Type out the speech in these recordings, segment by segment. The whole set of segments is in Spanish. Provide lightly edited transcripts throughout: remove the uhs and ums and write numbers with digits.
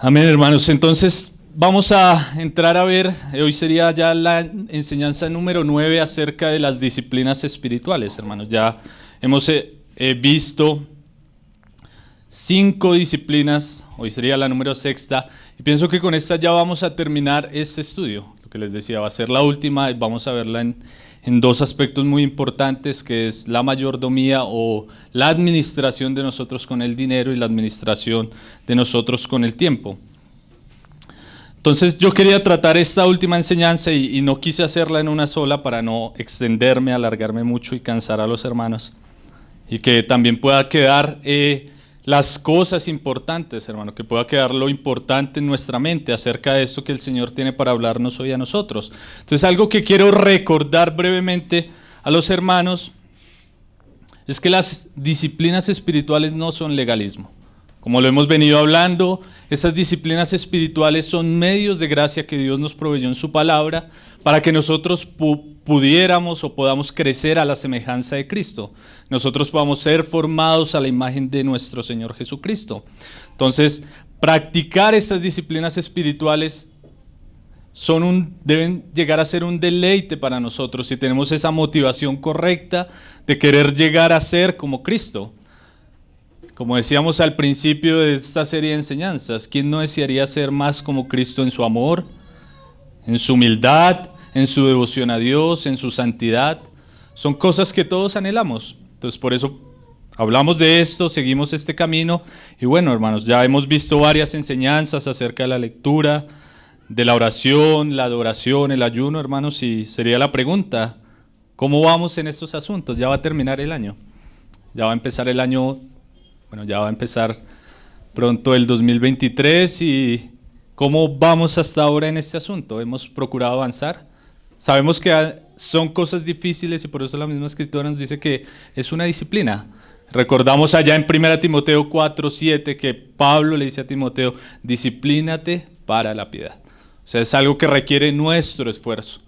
Amén, hermanos. Entonces vamos a entrar a ver, hoy sería ya la enseñanza número 9 acerca de las disciplinas espirituales, hermanos. Ya hemos visto 5 disciplinas, hoy sería la número 6, y pienso que con esta ya vamos a terminar este estudio. Lo que les decía, va a ser la última, y vamos a verla en 2 aspectos muy importantes, que es la mayordomía o la administración de nosotros con el dinero y la administración de nosotros con el tiempo. Entonces yo quería tratar esta última enseñanza y no quise hacerla en una sola para no extenderme, alargarme mucho y cansar a los hermanos, y que también pueda quedar las cosas importantes, hermano, que pueda quedar lo importante en nuestra mente acerca de esto que el Señor tiene para hablarnos hoy a nosotros. Entonces, algo que quiero recordar brevemente a los hermanos es que las disciplinas espirituales no son legalismo. Como lo hemos venido hablando, estas disciplinas espirituales son medios de gracia que Dios nos proveyó en su palabra para que nosotros pudiéramos o podamos crecer a la semejanza de Cristo. Nosotros podamos ser formados a la imagen de nuestro Señor Jesucristo. Entonces, practicar estas disciplinas espirituales deben llegar a ser un deleite para nosotros si tenemos esa motivación correcta de querer llegar a ser como Cristo. Como decíamos al principio de esta serie de enseñanzas, ¿quién no desearía ser más como Cristo en su amor, en su humildad, en su devoción a Dios, en su santidad? Son cosas que todos anhelamos. Entonces por eso hablamos de esto, seguimos este camino. Y bueno, hermanos, ya hemos visto varias enseñanzas acerca de la lectura, de la oración, la adoración, el ayuno, hermanos. Y sería la pregunta, ¿cómo vamos en estos asuntos? Ya va a terminar el año. Ya va a empezar el año. Bueno, ya va a empezar pronto el 2023 y ¿cómo vamos hasta ahora en este asunto? ¿Hemos procurado avanzar? Sabemos que son cosas difíciles y por eso la misma Escritura nos dice que es una disciplina. Recordamos allá en 1 Timoteo 4:7 que Pablo le dice a Timoteo, disciplínate para la piedad. O sea, es algo que requiere nuestro esfuerzo.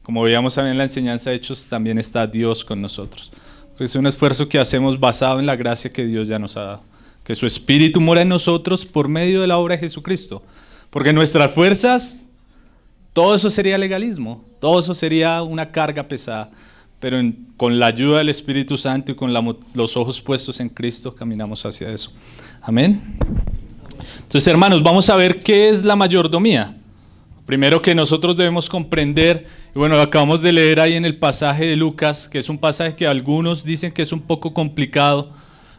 Como veíamos también en la enseñanza de Hechos, también está Dios con nosotros. Es un esfuerzo que hacemos basado en la gracia que Dios ya nos ha dado. Que su Espíritu mora en nosotros por medio de la obra de Jesucristo. Porque nuestras fuerzas, todo eso sería legalismo. Todo eso sería una carga pesada. Pero con la ayuda del Espíritu Santo y con los ojos puestos en Cristo, caminamos hacia eso. Amén. Entonces, hermanos, vamos a ver qué es la mayordomía. Primero que nosotros debemos comprender, y bueno, acabamos de leer ahí en el pasaje de Lucas, que es un pasaje que algunos dicen que es un poco complicado,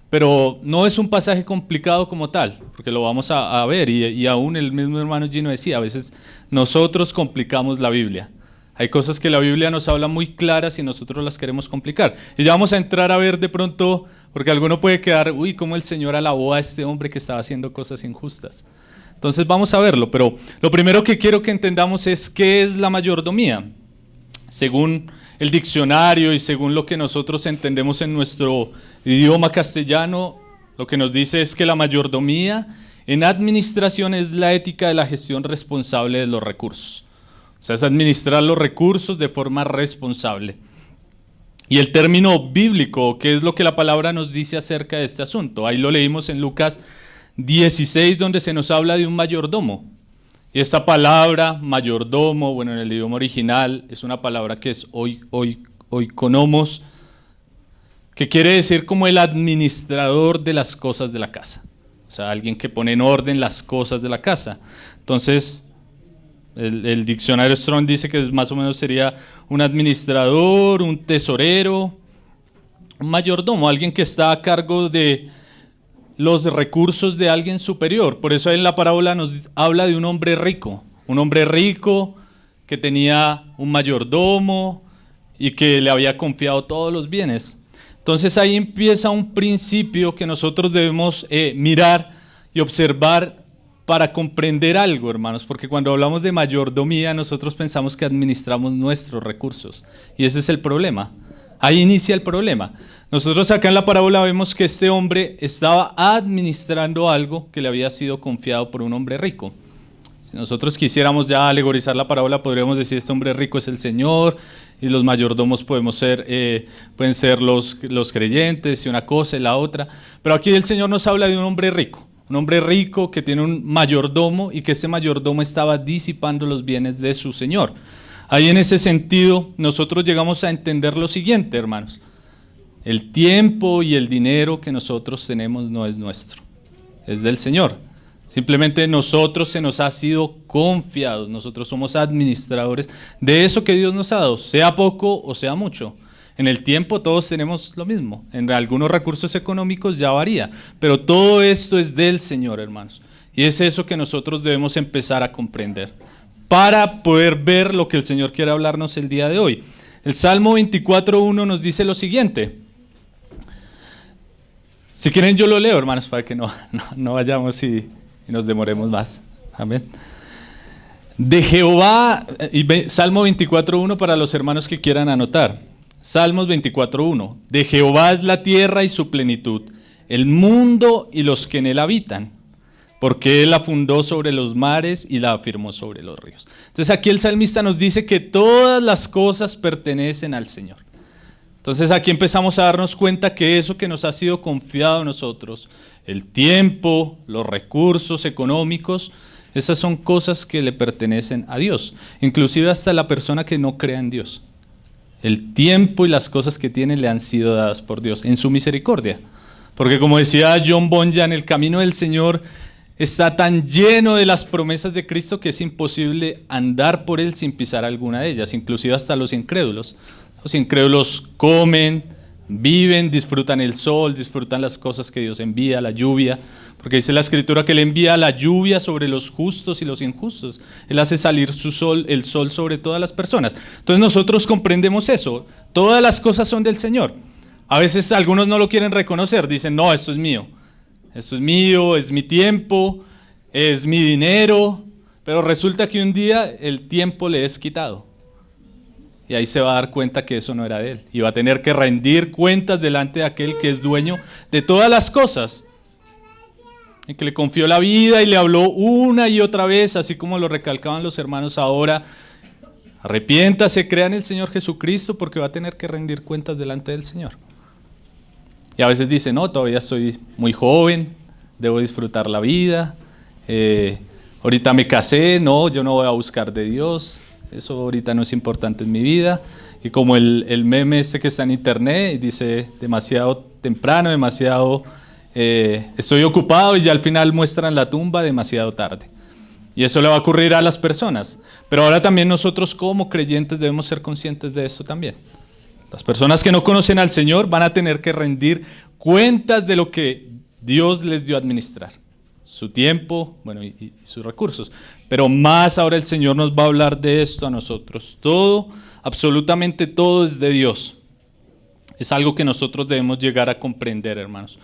pero no es un pasaje complicado como tal, porque lo vamos a ver, y aún el mismo hermano Gino decía, a veces nosotros complicamos la Biblia. Hay cosas que la Biblia nos habla muy claras y nosotros las queremos complicar. Y ya vamos a entrar a ver de pronto, porque alguno puede quedar, uy, cómo el Señor alabó a este hombre que estaba haciendo cosas injustas. Entonces vamos a verlo, pero lo primero que quiero que entendamos es qué es la mayordomía. Según el diccionario y según lo que nosotros entendemos en nuestro idioma castellano, lo que nos dice es que la mayordomía en administración es la ética de la gestión responsable de los recursos. O sea, es administrar los recursos de forma responsable. Y el término bíblico, ¿qué es lo que la palabra nos dice acerca de este asunto? Ahí lo leímos en Lucas 16, donde se nos habla de un mayordomo. Y esta palabra, mayordomo, bueno, en el idioma original, es una palabra que es oikonomos, que quiere decir como el administrador de las cosas de la casa. O sea, alguien que pone en orden las cosas de la casa. Entonces, el diccionario Strong dice que más o menos sería un administrador, un tesorero, un mayordomo, alguien que está a cargo de los recursos de alguien superior. Por eso en la parábola nos habla de un hombre rico que tenía un mayordomo y que le había confiado todos los bienes. Entonces ahí empieza un principio que nosotros debemos mirar y observar para comprender algo, hermanos, porque cuando hablamos de mayordomía nosotros pensamos que administramos nuestros recursos y ese es el problema. Ahí inicia el problema. Nosotros acá en la parábola vemos que este hombre estaba administrando algo que le había sido confiado por un hombre rico. Si nosotros quisiéramos ya alegorizar la parábola, podríamos decir este hombre rico es el Señor y los mayordomos pueden ser los creyentes y una cosa y la otra. Pero aquí el Señor nos habla de un hombre rico. un hombre rico que tiene un mayordomo y que este mayordomo estaba disipando los bienes de su señor. Ahí en ese sentido nosotros llegamos a entender lo siguiente, hermanos. El tiempo y el dinero que nosotros tenemos no es nuestro, es del Señor. Simplemente nosotros se nos ha sido confiado, nosotros somos administradores de eso que Dios nos ha dado, sea poco o sea mucho. En el tiempo todos tenemos lo mismo, en algunos recursos económicos ya varía, pero todo esto es del Señor, hermanos. Y es eso que nosotros debemos empezar a comprender para poder ver lo que el Señor quiere hablarnos el día de hoy. El Salmo 24:1 nos dice lo siguiente. Si quieren yo lo leo, hermanos, para que no vayamos y nos demoremos más. Amén. De Jehová, Salmo 24:1 para los hermanos que quieran anotar. Salmos 24:1. De Jehová es la tierra y su plenitud, el mundo y los que en él habitan, porque él la fundó sobre los mares y la afirmó sobre los ríos. Entonces aquí el salmista nos dice que todas las cosas pertenecen al Señor. Entonces aquí empezamos a darnos cuenta que eso que nos ha sido confiado a nosotros, el tiempo, los recursos económicos, esas son cosas que le pertenecen a Dios, inclusive hasta la persona que no crea en Dios. El tiempo y las cosas que tiene le han sido dadas por Dios en su misericordia. Porque como decía John Bunyan, el camino del Señor está tan lleno de las promesas de Cristo que es imposible andar por él sin pisar alguna de ellas, inclusive hasta los incrédulos. Los incrédulos comen, viven, disfrutan el sol, disfrutan las cosas que Dios envía, la lluvia, porque dice la Escritura que Él envía la lluvia sobre los justos y los injustos. Él hace salir el sol sobre todas las personas. Entonces nosotros comprendemos eso, todas las cosas son del Señor. A veces algunos no lo quieren reconocer, dicen, no, esto es mío, es mi tiempo, es mi dinero, pero resulta que un día el tiempo le es quitado. Y ahí se va a dar cuenta que eso no era de él. Y va a tener que rendir cuentas delante de aquel que es dueño de todas las cosas. Y que le confió la vida y le habló una y otra vez, así como lo recalcaban los hermanos ahora. Arrepiéntase, crea en el Señor Jesucristo, porque va a tener que rendir cuentas delante del Señor. Y a veces dice, no, todavía soy muy joven, debo disfrutar la vida. Ahorita me casé, no, yo no voy a buscar de Dios. Eso ahorita no es importante en mi vida. Y como el meme este que está en internet, dice demasiado temprano, estoy ocupado, y ya al final muestran la tumba demasiado tarde. Y eso le va a ocurrir a las personas. Pero ahora también nosotros como creyentes debemos ser conscientes de esto también. Las personas que no conocen al Señor van a tener que rendir cuentas de lo que Dios les dio a administrar. Su tiempo, bueno, y sus recursos. Pero más ahora el Señor nos va a hablar de esto a nosotros. Todo, absolutamente todo es de Dios. Es algo que nosotros debemos llegar a comprender, hermanos.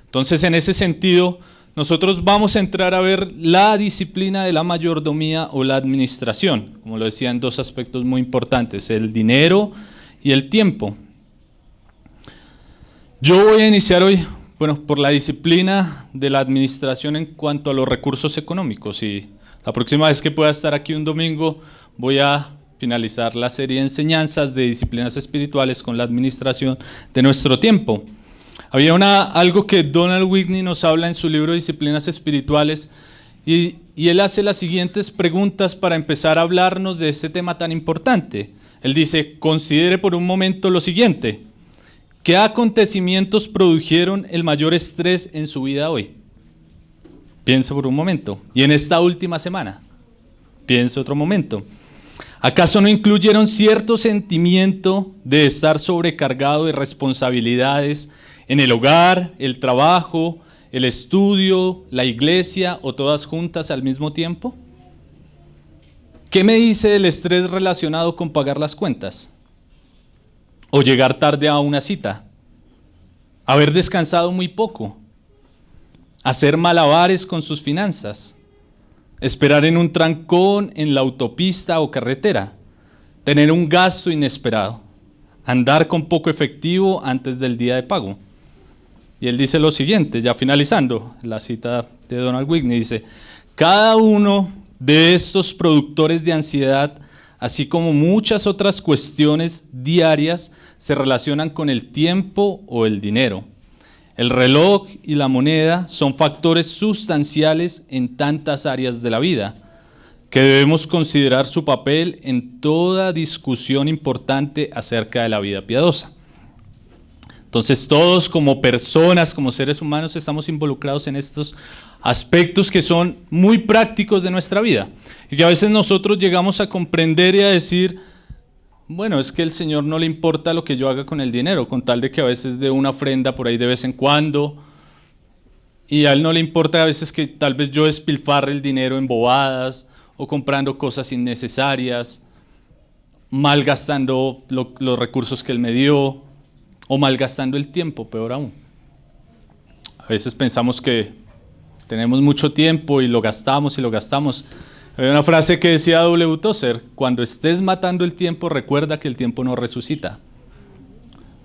Entonces, en ese sentido, nosotros vamos a entrar a ver la disciplina de la mayordomía o la administración. Como lo decía, en dos aspectos muy importantes, el dinero y el tiempo. Yo voy a iniciar hoy, por la disciplina de la administración en cuanto a los recursos económicos, y la próxima vez que pueda estar aquí un domingo voy a finalizar la serie de enseñanzas de disciplinas espirituales con la administración de nuestro tiempo. Había algo que Donald Whitney nos habla en su libro Disciplinas Espirituales, y él hace las siguientes preguntas para empezar a hablarnos de este tema tan importante. Él dice, considere por un momento lo siguiente. ¿Qué acontecimientos produjeron el mayor estrés en su vida hoy? Piensa por un momento. Y en esta última semana, piensa otro momento. ¿Acaso no incluyeron cierto sentimiento de estar sobrecargado de responsabilidades en el hogar, el trabajo, el estudio, la iglesia o todas juntas al mismo tiempo? ¿Qué me dice del estrés relacionado con pagar las cuentas? O llegar tarde a una cita, haber descansado muy poco, hacer malabares con sus finanzas, esperar en un trancón en la autopista o carretera, tener un gasto inesperado, andar con poco efectivo antes del día de pago. Y él dice lo siguiente, ya finalizando la cita de Donald Whitney, dice, cada uno de estos productores de ansiedad, así como muchas otras cuestiones diarias, se relacionan con el tiempo o el dinero. El reloj y la moneda son factores sustanciales en tantas áreas de la vida que debemos considerar su papel en toda discusión importante acerca de la vida piadosa. Entonces todos como personas, como seres humanos, estamos involucrados en estos aspectos que son muy prácticos de nuestra vida y que a veces nosotros llegamos a comprender y a decir, bueno, es que al Señor no le importa lo que yo haga con el dinero, con tal de que a veces dé una ofrenda por ahí de vez en cuando, y a Él no le importa a veces que tal vez yo despilfarre el dinero en bobadas o comprando cosas innecesarias, malgastando los recursos que Él me dio, o malgastando el tiempo, peor aún. A veces pensamos que tenemos mucho tiempo y lo gastamos y lo gastamos. Hay una frase que decía W. Tozer: cuando estés matando el tiempo, recuerda que el tiempo no resucita.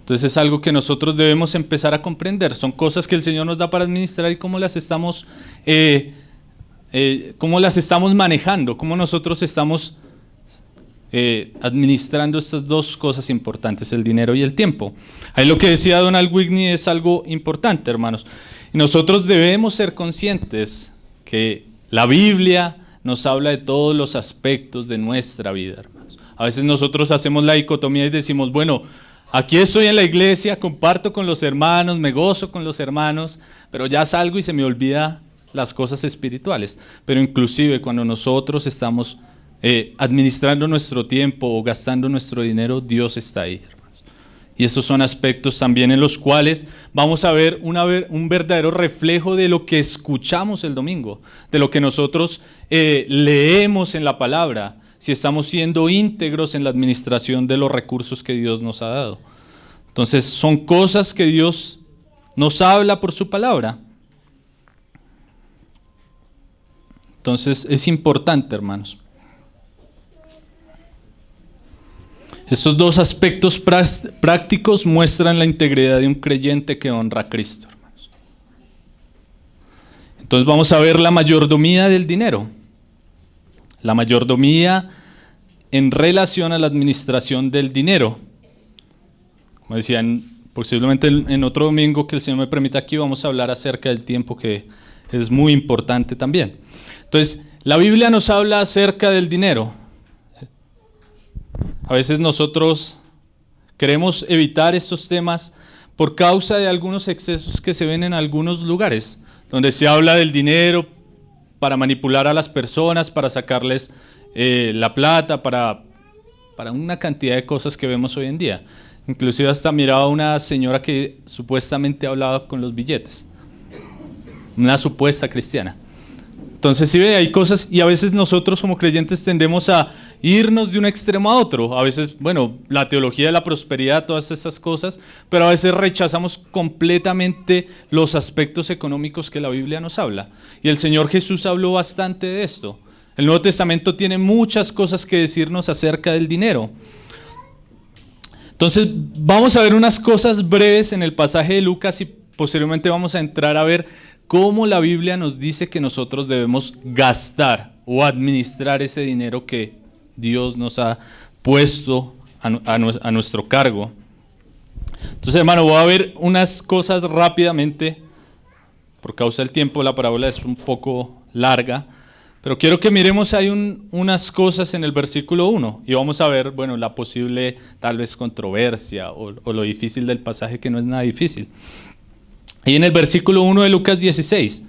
Entonces es algo que nosotros debemos empezar a comprender. Son cosas que el Señor nos da para administrar y cómo las estamos manejando, cómo nosotros estamos administrando estas dos cosas importantes, el dinero y el tiempo. Ahí lo que decía Donald Whitney es algo importante, hermanos. Y nosotros debemos ser conscientes que la Biblia nos habla de todos los aspectos de nuestra vida, hermanos. A veces nosotros hacemos la dicotomía y decimos, bueno, aquí estoy en la iglesia, comparto con los hermanos, me gozo con los hermanos, pero ya salgo y se me olvida las cosas espirituales. Pero inclusive cuando nosotros estamos administrando nuestro tiempo o gastando nuestro dinero, Dios está ahí, hermanos. Y esos son aspectos también en los cuales vamos a ver un verdadero reflejo de lo que escuchamos el domingo, de lo que nosotros leemos en la palabra, si estamos siendo íntegros en la administración de los recursos que Dios nos ha dado. Entonces son cosas que Dios nos habla por su palabra. Entonces es importante, hermanos. Estos dos aspectos prácticos muestran la integridad de un creyente que honra a Cristo, hermanos. Entonces vamos a ver la mayordomía del dinero. La mayordomía en relación a la administración del dinero. Como decían, posiblemente en otro domingo que el Señor me permita aquí, vamos a hablar acerca del tiempo, que es muy importante también. Entonces, la Biblia nos habla acerca del dinero. A veces nosotros queremos evitar estos temas por causa de algunos excesos que se ven en algunos lugares, donde se habla del dinero para manipular a las personas, para sacarles la plata, para una cantidad de cosas que vemos hoy en día. Inclusive hasta miraba a una señora que supuestamente hablaba con los billetes, una supuesta cristiana. Entonces sí ve, hay cosas, y a veces nosotros como creyentes tendemos a irnos de un extremo a otro. A veces, bueno, la teología de la prosperidad, todas esas cosas, pero a veces rechazamos completamente los aspectos económicos que la Biblia nos habla. Y el Señor Jesús habló bastante de esto. El Nuevo Testamento tiene muchas cosas que decirnos acerca del dinero. Entonces vamos a ver unas cosas breves en el pasaje de Lucas y posteriormente vamos a entrar a ver cómo la Biblia nos dice que nosotros debemos gastar o administrar ese dinero que Dios nos ha puesto a nuestro cargo. Entonces, hermano, voy a ver unas cosas rápidamente. Por causa del tiempo, la parábola es un poco larga, pero quiero que miremos ahí unas cosas en el versículo 1 y vamos a ver, bueno, la posible tal vez controversia o lo difícil del pasaje, que no es nada difícil. Y en el versículo 1 de Lucas 16,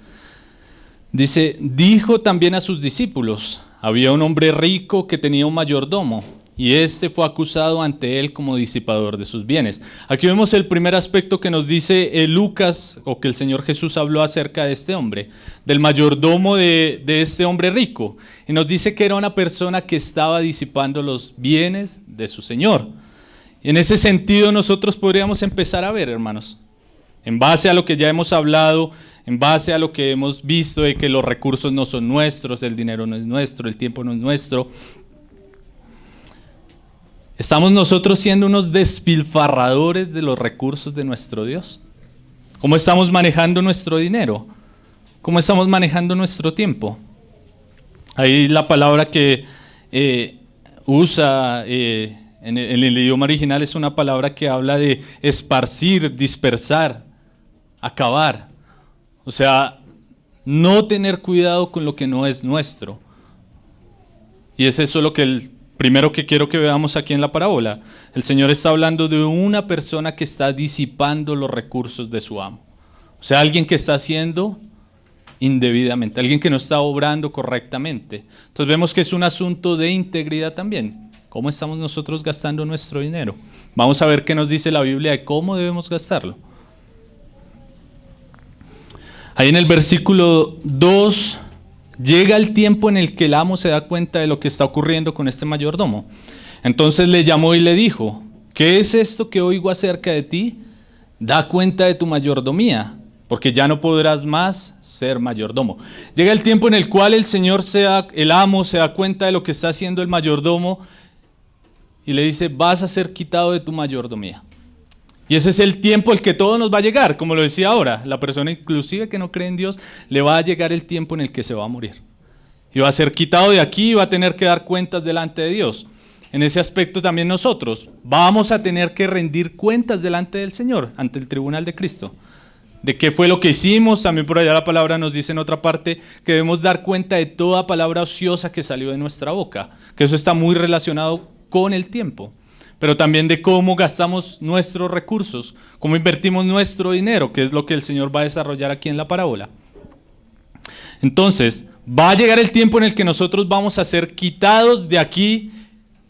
dice, dijo también a sus discípulos, había un hombre rico que tenía un mayordomo, y este fue acusado ante él como disipador de sus bienes. Aquí vemos el primer aspecto que nos dice Lucas, o que el Señor Jesús habló acerca de este hombre, del mayordomo de este hombre rico, y nos dice que era una persona que estaba disipando los bienes de su Señor. Y en ese sentido nosotros podríamos empezar a ver, hermanos, en base a lo que ya hemos hablado, en base a lo que hemos visto de que los recursos no son nuestros, el dinero no es nuestro, el tiempo no es nuestro, ¿estamos nosotros siendo unos despilfarradores de los recursos de nuestro Dios? ¿Cómo estamos manejando nuestro dinero? ¿Cómo estamos manejando nuestro tiempo? Ahí la palabra que usa en el idioma original es una palabra que habla de esparcir, dispersar. acabar. O sea, no tener cuidado con lo que no es nuestro. Y es eso lo que el primero que quiero que veamos aquí en la parábola. El Señor está hablando de una persona que está disipando los recursos de su amo. O sea, alguien que está haciendo indebidamente, alguien que no está obrando correctamente. Entonces vemos que es un asunto de integridad también. ¿Cómo estamos nosotros gastando nuestro dinero? Vamos a ver qué nos dice la Biblia de cómo debemos gastarlo. Ahí en el versículo 2, llega el tiempo en el que el amo se da cuenta de lo que está ocurriendo con este mayordomo. Entonces le llamó y le dijo: ¿qué es esto que oigo acerca de ti? Da cuenta de tu mayordomía, porque ya no podrás más ser mayordomo. Llega el tiempo en el cual el amo se da cuenta de lo que está haciendo el mayordomo y le dice: vas a ser quitado de tu mayordomía. Y ese es el tiempo el que todo nos va a llegar, como lo decía ahora. La persona inclusive que no cree en Dios, le va a llegar el tiempo en el que se va a morir. Y va a ser quitado de aquí y va a tener que dar cuentas delante de Dios. En ese aspecto también nosotros vamos a tener que rendir cuentas delante del Señor, ante el tribunal de Cristo. De qué fue lo que hicimos. También por allá la palabra nos dice en otra parte que debemos dar cuenta de toda palabra ociosa que salió de nuestra boca. Que eso está muy relacionado con el tiempo. Pero también de cómo gastamos nuestros recursos, cómo invertimos nuestro dinero, que es lo que el Señor va a desarrollar aquí en la parábola. Entonces, va a llegar el tiempo en el que nosotros vamos a ser quitados de aquí,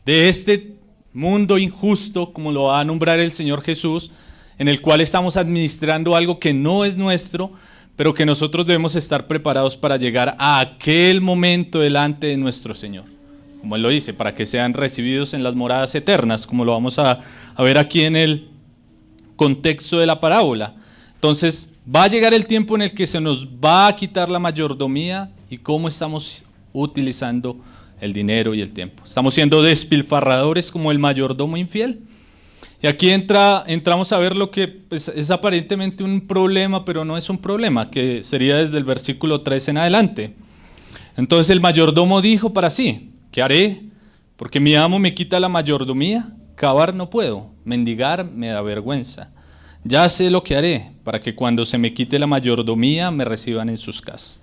de este mundo injusto, como lo va a nombrar el Señor Jesús, en el cual estamos administrando algo que no es nuestro, pero que nosotros debemos estar preparados para llegar a aquel momento delante de nuestro Señor. Como Él lo dice, para que sean recibidos en las moradas eternas, como lo vamos a ver aquí en el contexto de la parábola. Entonces, va a llegar el tiempo en el que se nos va a quitar la mayordomía y cómo estamos utilizando el dinero y el tiempo. ¿Estamos siendo despilfarradores como el mayordomo infiel? Y aquí entramos a ver lo que pues, es aparentemente un problema, pero no es un problema, que sería desde el versículo 3 en adelante. Entonces el mayordomo dijo para sí: ¿qué haré? Porque mi amo me quita la mayordomía. Cavar no puedo, mendigar me da vergüenza. Ya sé lo que haré para que cuando se me quite la mayordomía me reciban en sus casas.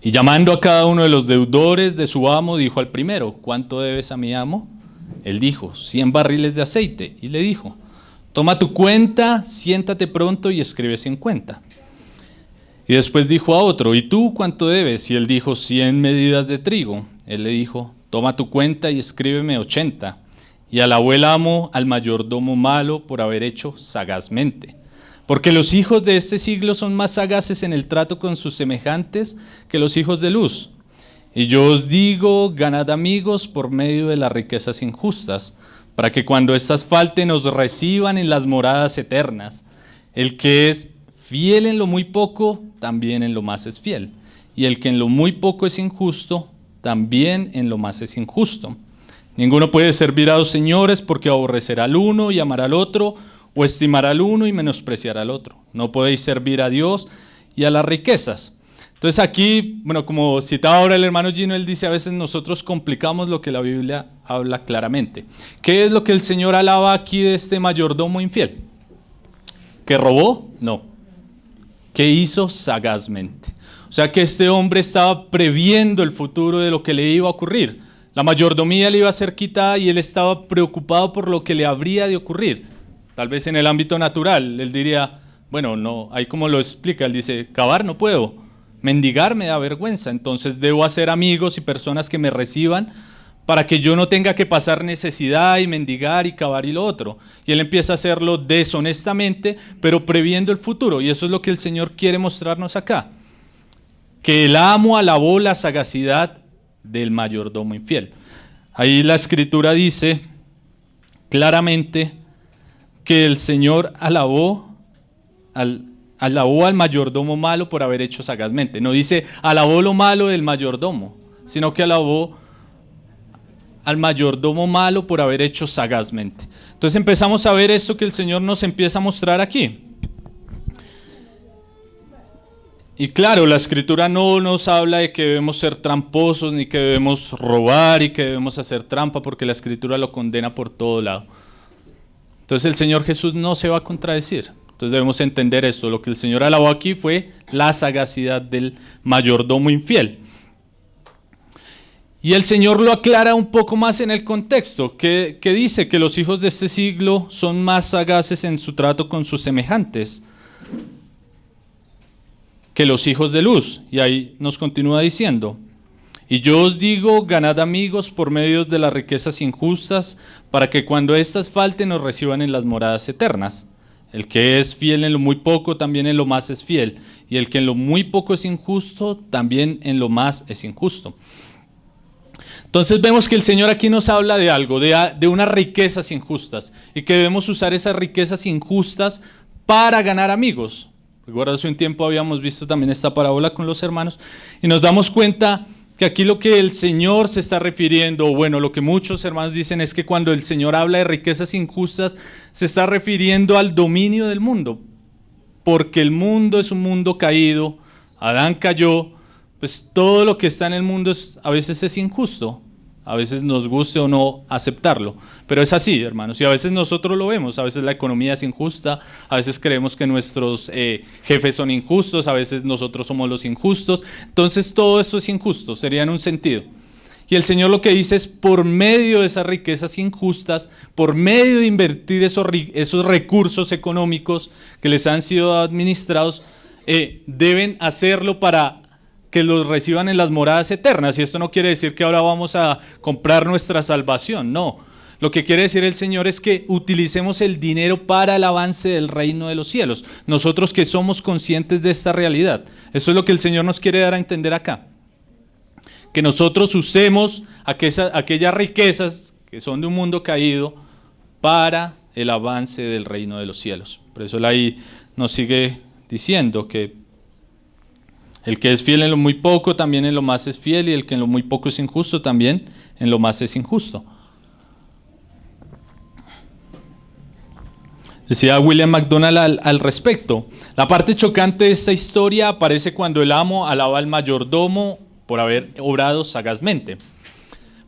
Y llamando a cada uno de los deudores de su amo, dijo al primero: ¿cuánto debes a mi amo? Él dijo: 100 barriles de aceite. Y le dijo: toma tu cuenta, siéntate pronto y escribe 50. Y después dijo a otro: ¿y tú cuánto debes? Y él dijo: 100 medidas de trigo. Él le dijo: toma tu cuenta y escríbeme 80. Y alabó el amo al mayordomo malo por haber hecho sagazmente. Porque los hijos de este siglo son más sagaces en el trato con sus semejantes que los hijos de luz. Y yo os digo, ganad amigos por medio de las riquezas injustas, para que cuando éstas falten os reciban en las moradas eternas. El que es fiel en lo muy poco, también en lo más es fiel. Y el que en lo muy poco es injusto, también en lo más es injusto. Ninguno puede servir a dos señores, porque aborrecerá al uno y amará al otro, o estimará al uno y menospreciará al otro. No podéis servir a Dios y a las riquezas. Entonces aquí, bueno, como citaba ahora el hermano Gino, él dice: a veces nosotros complicamos lo que la Biblia habla claramente. ¿Qué es lo que el Señor alaba aquí de este mayordomo infiel? ¿Que robó? No. ¿Qué hizo? Sagazmente. O sea que este hombre estaba previendo el futuro de lo que le iba a ocurrir. La mayordomía le iba a ser quitada y él estaba preocupado por lo que le habría de ocurrir. Tal vez en el ámbito natural, él diría: bueno, no, ahí como lo explica, él dice: cavar no puedo. Mendigar me da vergüenza, entonces debo hacer amigos y personas que me reciban para que yo no tenga que pasar necesidad y mendigar y cavar y lo otro. Y él empieza a hacerlo deshonestamente, pero previendo el futuro. Y eso es lo que el Señor quiere mostrarnos acá. Que el amo alabó la sagacidad del mayordomo infiel. Ahí la Escritura dice claramente que el Señor alabó al mayordomo malo por haber hecho sagazmente. No dice alabó lo malo del mayordomo, sino que alabó al mayordomo malo por haber hecho sagazmente. Entonces empezamos a ver esto que el Señor nos empieza a mostrar aquí. Y claro, la Escritura no nos habla de que debemos ser tramposos, ni que debemos robar y que debemos hacer trampa, porque la Escritura lo condena por todo lado. Entonces el Señor Jesús no se va a contradecir. Entonces debemos entender esto. Lo que el Señor alabó aquí fue la sagacidad del mayordomo infiel. Y el Señor lo aclara un poco más en el contexto, que dice que los hijos de este siglo son más sagaces en su trato con sus semejantes que los hijos de luz. Y ahí nos continúa diciendo: y yo os digo, ganad amigos por medio de las riquezas injustas, para que cuando éstas falten os reciban en las moradas eternas. El que es fiel en lo muy poco, también en lo más es fiel, y el que en lo muy poco es injusto, también en lo más es injusto. Entonces vemos que el Señor aquí nos habla de algo, de unas riquezas injustas, y que debemos usar esas riquezas injustas para ganar amigos. Recuerda, hace un tiempo habíamos visto también esta parábola con los hermanos, y nos damos cuenta que aquí lo que el Señor se está refiriendo, o bueno, lo que muchos hermanos dicen es que cuando el Señor habla de riquezas injustas, se está refiriendo al dominio del mundo, porque el mundo es un mundo caído, Adán cayó, pues todo lo que está en el mundo a veces es injusto, a veces nos guste o no aceptarlo, pero es así, hermanos, y a veces nosotros lo vemos, a veces la economía es injusta, a veces creemos que nuestros jefes son injustos, a veces nosotros somos los injustos, entonces todo esto es injusto, sería en un sentido. Y el Señor lo que dice es, por medio de esas riquezas injustas, por medio de invertir esos recursos económicos que les han sido administrados, deben hacerlo para que los reciban en las moradas eternas. Y esto no quiere decir que ahora vamos a comprar nuestra salvación, no. Lo que quiere decir el Señor es que utilicemos el dinero para el avance del reino de los cielos. Nosotros que somos conscientes de esta realidad. Eso es lo que el Señor nos quiere dar a entender acá. Que nosotros usemos aquellas riquezas que son de un mundo caído para el avance del reino de los cielos. Por eso él ahí nos sigue diciendo que el que es fiel en lo muy poco, también en lo más es fiel, y el que en lo muy poco es injusto, también en lo más es injusto. Decía William MacDonald al respecto: la parte chocante de esta historia aparece cuando el amo alaba al mayordomo por haber obrado sagazmente.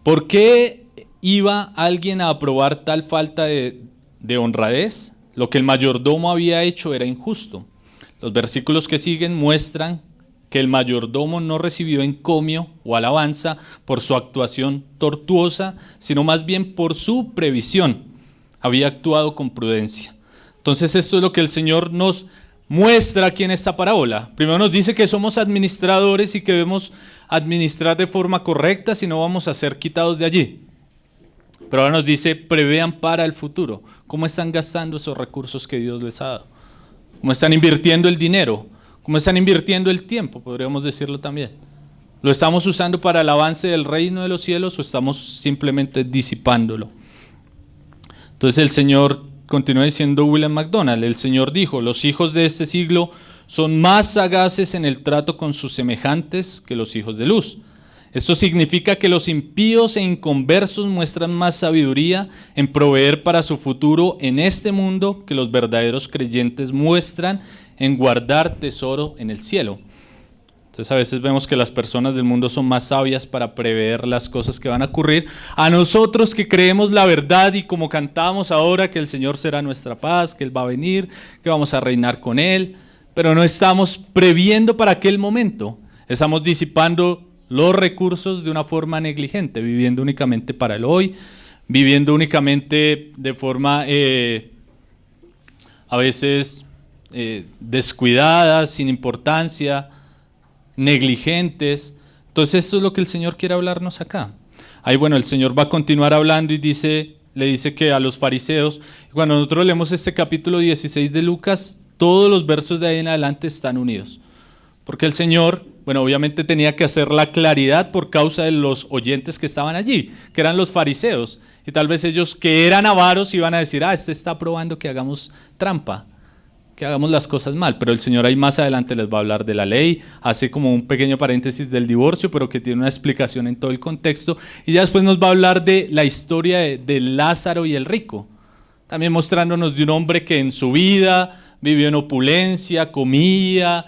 ¿Por qué iba alguien a aprobar tal falta de honradez? Lo que el mayordomo había hecho era injusto. Los versículos que siguen muestran que el mayordomo no recibió encomio o alabanza por su actuación tortuosa, sino más bien por su previsión. Había actuado con prudencia. Entonces esto es lo que el Señor nos muestra aquí en esta parábola. Primero nos dice que somos administradores y que debemos administrar de forma correcta, si no vamos a ser quitados de allí. Pero ahora nos dice, prevean para el futuro. ¿Cómo están gastando esos recursos que Dios les ha dado? ¿Cómo están invirtiendo el dinero? ¿Cómo están invirtiendo el tiempo? Podríamos decirlo también. ¿Lo estamos usando para el avance del reino de los cielos o estamos simplemente disipándolo? Entonces el Señor, continúa diciendo William MacDonald, el Señor dijo, los hijos de este siglo son más sagaces en el trato con sus semejantes que los hijos de luz. Esto significa que los impíos e inconversos muestran más sabiduría en proveer para su futuro en este mundo que los verdaderos creyentes muestran en guardar tesoro en el cielo. Entonces a veces vemos que las personas del mundo son más sabias para prever las cosas que van a ocurrir. A nosotros que creemos la verdad y como cantábamos ahora, que el Señor será nuestra paz, que Él va a venir, que vamos a reinar con Él, pero no estamos previendo para aquel momento. Estamos disipando los recursos de una forma negligente, viviendo únicamente para el hoy, viviendo únicamente de forma a veces descuidadas, sin importancia, negligentes. Entonces esto es lo que el Señor quiere hablarnos acá. Ahí bueno, el Señor va a continuar hablando y le dice que a los fariseos, cuando nosotros leemos este capítulo 16 de Lucas, todos los versos de ahí en adelante están unidos. Porque el Señor, bueno, obviamente tenía que hacer la claridad por causa de los oyentes que estaban allí, que eran los fariseos. Y tal vez ellos que eran avaros iban a decir, este está probando que hagamos trampa, que hagamos las cosas mal. Pero el Señor ahí más adelante les va a hablar de la ley, hace como un pequeño paréntesis del divorcio, pero que tiene una explicación en todo el contexto. Y ya después nos va a hablar de la historia de Lázaro y el rico, también mostrándonos de un hombre que en su vida vivió en opulencia, comía,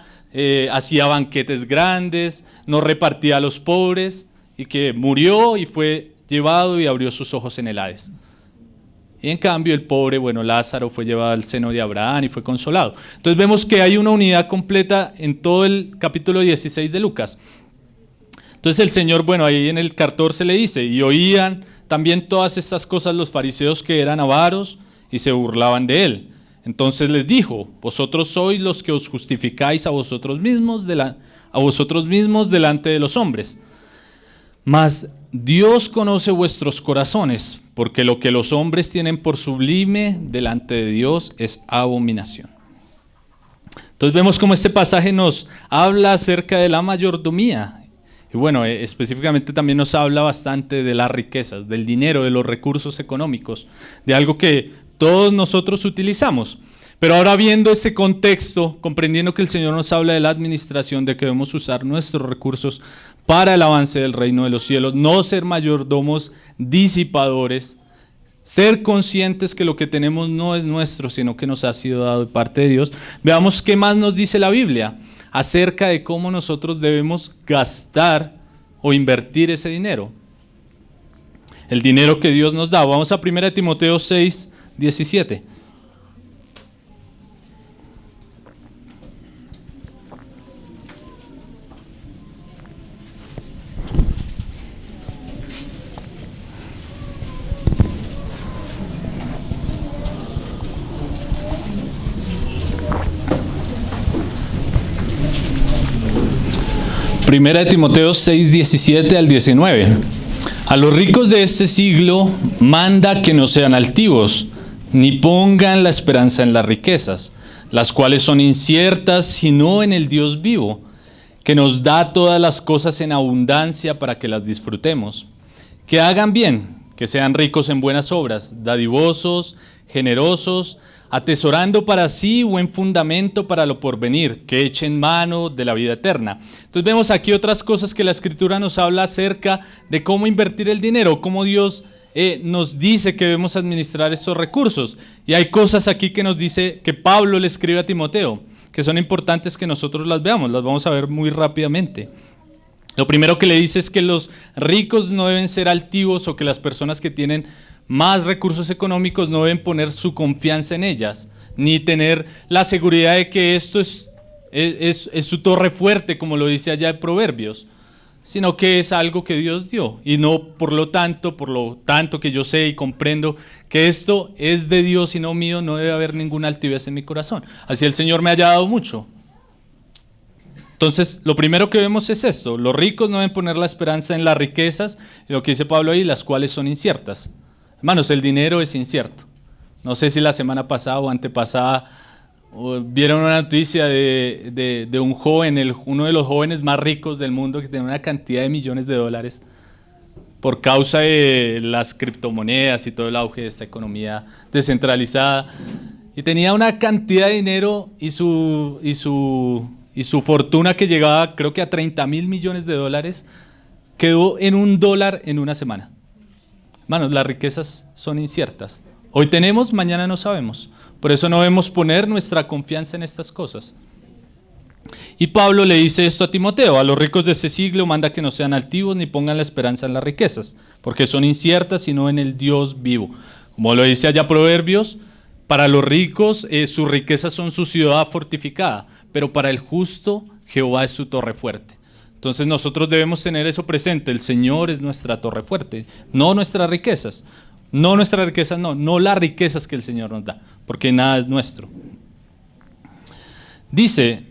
hacía banquetes grandes, no repartía a los pobres y que murió y fue llevado y abrió sus ojos en el Hades. Y en cambio el pobre, bueno, Lázaro fue llevado al seno de Abraham y fue consolado. Entonces vemos que hay una unidad completa en todo el capítulo 16 de Lucas. Entonces el Señor, bueno, ahí en el 14 le dice, y oían también todas estas cosas los fariseos que eran avaros y se burlaban de él. Entonces les dijo, vosotros sois los que os justificáis a vosotros mismos delante de los hombres. Mas Dios conoce vuestros corazones, porque lo que los hombres tienen por sublime delante de Dios es abominación. Entonces vemos cómo este pasaje nos habla acerca de la mayordomía. Y bueno, específicamente también nos habla bastante de las riquezas, del dinero, de los recursos económicos, de algo que todos nosotros utilizamos. Pero ahora viendo este contexto, comprendiendo que el Señor nos habla de la administración, de que debemos usar nuestros recursos para el avance del reino de los cielos, no ser mayordomos disipadores, ser conscientes que lo que tenemos no es nuestro, sino que nos ha sido dado de parte de Dios. Veamos qué más nos dice la Biblia acerca de cómo nosotros debemos gastar o invertir ese dinero. El dinero que Dios nos da. Vamos a 1 Timoteo 6, 17. Primera de Timoteo 6, 17 al 19. A los ricos de este siglo manda que no sean altivos, ni pongan la esperanza en las riquezas, las cuales son inciertas, sino en el Dios vivo, que nos da todas las cosas en abundancia para que las disfrutemos. Que hagan bien, que sean ricos en buenas obras, dadivosos, generosos, atesorando para sí buen fundamento para lo porvenir, que echen mano de la vida eterna. Entonces vemos aquí otras cosas que la Escritura nos habla acerca de cómo invertir el dinero, cómo Dios nos dice que debemos administrar estos recursos. Y hay cosas aquí que nos dice, que Pablo le escribe a Timoteo, que son importantes que nosotros las veamos, las vamos a ver muy rápidamente. Lo primero que le dice es que los ricos no deben ser altivos, o que las personas que tienen más recursos económicos no deben poner su confianza en ellas, ni tener la seguridad de que esto es su torre fuerte, como lo dice allá en Proverbios, sino que es algo que Dios dio, y no por lo tanto que yo sé y comprendo que esto es de Dios y no mío, no debe haber ninguna altivez en mi corazón. Así el Señor me haya dado mucho. Entonces, lo primero que vemos es esto: los ricos no deben poner la esperanza en las riquezas, lo que dice Pablo ahí, las cuales son inciertas. Hermanos, el dinero es incierto. No sé si la semana pasada o antepasada vieron una noticia de un joven, uno de los jóvenes más ricos del mundo, que tiene una cantidad de millones de dólares por causa de las criptomonedas y todo el auge de esta economía descentralizada. Y tenía una cantidad de dinero y su fortuna, que llegaba creo que a 30 mil millones de dólares, quedó en $1 en una semana. Hermanos, las riquezas son inciertas. Hoy tenemos, mañana no sabemos. Por eso no debemos poner nuestra confianza en estas cosas. Y Pablo le dice esto a Timoteo: a los ricos de este siglo manda que no sean altivos ni pongan la esperanza en las riquezas, porque son inciertas, sino en el Dios vivo. Como lo dice allá Proverbios, para los ricos sus riquezas son su ciudad fortificada, pero para el justo Jehová es su torre fuerte. Entonces nosotros debemos tener eso presente: el Señor es nuestra torre fuerte, no nuestras riquezas. No las riquezas que el Señor nos da, porque nada es nuestro. Dice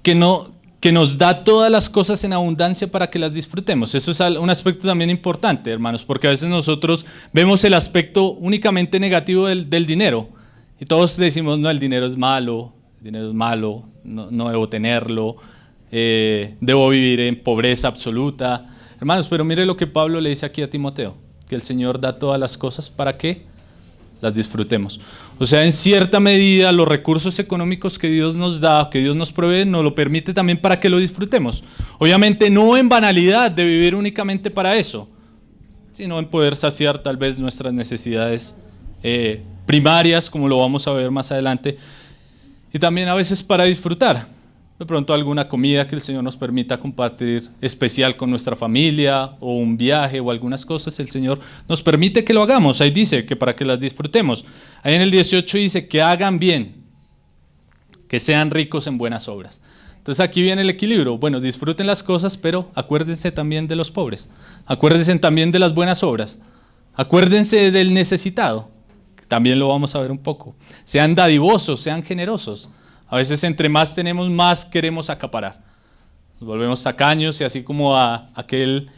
que nos da todas las cosas en abundancia para que las disfrutemos. Eso es un aspecto también importante, hermanos, porque a veces nosotros vemos el aspecto únicamente negativo del dinero, y todos decimos: no, el dinero es malo, no debo tenerlo, debo vivir en pobreza absoluta. Hermanos, pero mire lo que Pablo le dice aquí a Timoteo: que el Señor da todas las cosas para que las disfrutemos. O sea, en cierta medida los recursos económicos que Dios nos da, que Dios nos provee, nos lo permite también para que lo disfrutemos. Obviamente no en banalidad de vivir únicamente para eso, sino en poder saciar tal vez nuestras necesidades primarias, como lo vamos a ver más adelante, y también a veces para disfrutar. De pronto alguna comida que el Señor nos permita compartir especial con nuestra familia, o un viaje o algunas cosas, el Señor nos permite que lo hagamos. Ahí dice que para que las disfrutemos. Ahí en el 18 dice que hagan bien, que sean ricos en buenas obras. Entonces aquí viene el equilibrio. Bueno, disfruten las cosas, pero acuérdense también de los pobres. Acuérdense también de las buenas obras. Acuérdense del necesitado. También lo vamos a ver un poco. Sean dadivosos, sean generosos. A veces entre más tenemos, más queremos acaparar. Nos volvemos tacaños y así como a aquel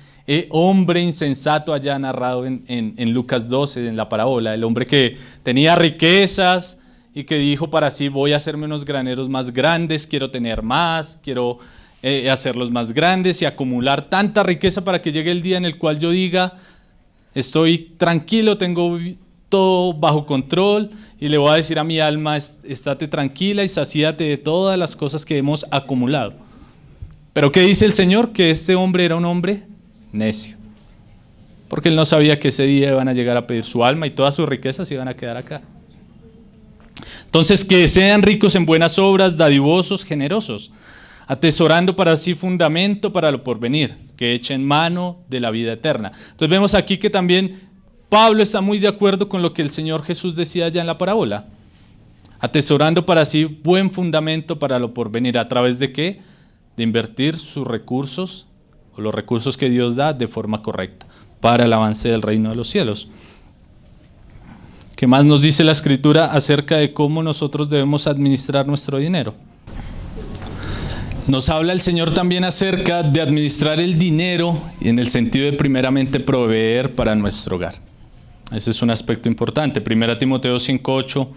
hombre insensato allá narrado en Lucas 12, en la parábola, el hombre que tenía riquezas y que dijo para sí, voy a hacerme unos graneros más grandes, quiero tener más, quiero hacerlos más grandes y acumular tanta riqueza para que llegue el día en el cual yo diga, estoy tranquilo, tengo todo bajo control y le voy a decir a mi alma, estate tranquila y sacíate de todas las cosas que hemos acumulado. Pero ¿qué dice el Señor? Que este hombre era un hombre necio, porque él no sabía que ese día iban a llegar a pedir su alma y todas sus riquezas iban a quedar acá. Entonces, que sean ricos en buenas obras, dadivosos, generosos, atesorando para sí fundamento para lo porvenir, que echen mano de la vida eterna. Entonces vemos aquí que también Pablo está muy de acuerdo con lo que el Señor Jesús decía allá en la parábola. Atesorando para sí buen fundamento para lo porvenir. ¿A través de qué? De invertir sus recursos, o los recursos que Dios da, de forma correcta, para el avance del reino de los cielos. ¿Qué más nos dice la Escritura acerca de cómo nosotros debemos administrar nuestro dinero? Nos habla el Señor también acerca de administrar el dinero en el sentido de primeramente proveer para nuestro hogar. Ese es un aspecto importante. 1 Timoteo 5:8.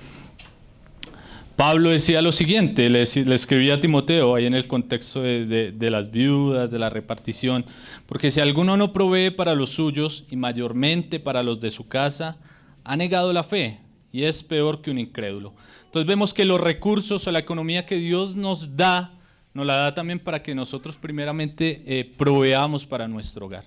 Pablo decía lo siguiente, le escribía a Timoteo ahí en el contexto de las viudas, de la repartición, porque si alguno no provee para los suyos y mayormente para los de su casa, ha negado la fe y es peor que un incrédulo. Entonces vemos que los recursos o la economía que Dios nos da, nos la da también para que nosotros primeramente proveamos para nuestro hogar,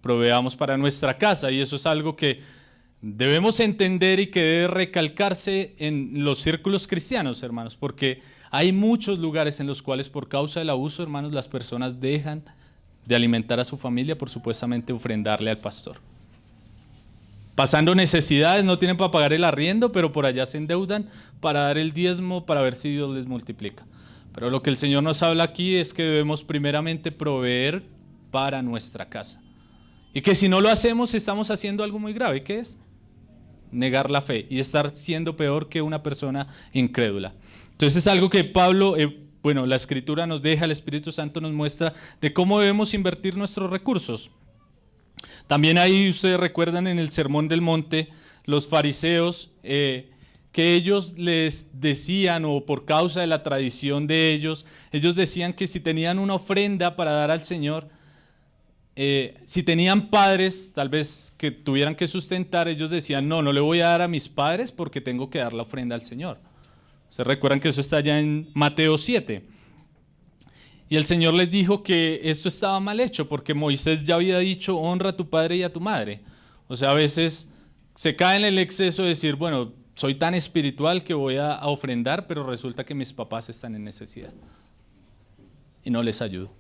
proveamos para nuestra casa, y eso es algo que debemos entender y que debe recalcarse en los círculos cristianos, hermanos, porque hay muchos lugares en los cuales por causa del abuso, hermanos, las personas dejan de alimentar a su familia por supuestamente ofrendarle al pastor. Pasando necesidades, no tienen para pagar el arriendo, pero por allá se endeudan para dar el diezmo, para ver si Dios les multiplica. Pero lo que el Señor nos habla aquí es que debemos primeramente proveer para nuestra casa. Y que si no lo hacemos, estamos haciendo algo muy grave. ¿Qué es? Negar la fe y estar siendo peor que una persona incrédula. Entonces es algo que Pablo, la Escritura nos deja, el Espíritu Santo nos muestra de cómo debemos invertir nuestros recursos. También ahí ustedes recuerdan en el Sermón del Monte, los fariseos, que ellos les decían, o por causa de la tradición de ellos decían que si tenían una ofrenda para dar al Señor, si tenían padres tal vez que tuvieran que sustentar, ellos decían, no le voy a dar a mis padres porque tengo que dar la ofrenda al Señor. ¿Se recuerdan que eso está allá en Mateo 7? Y el Señor les dijo que esto estaba mal hecho porque Moisés ya había dicho, honra a tu padre y a tu madre. O sea, a veces se cae en el exceso de decir, bueno, soy tan espiritual que voy a ofrendar, pero resulta que mis papás están en necesidad y no les ayudo.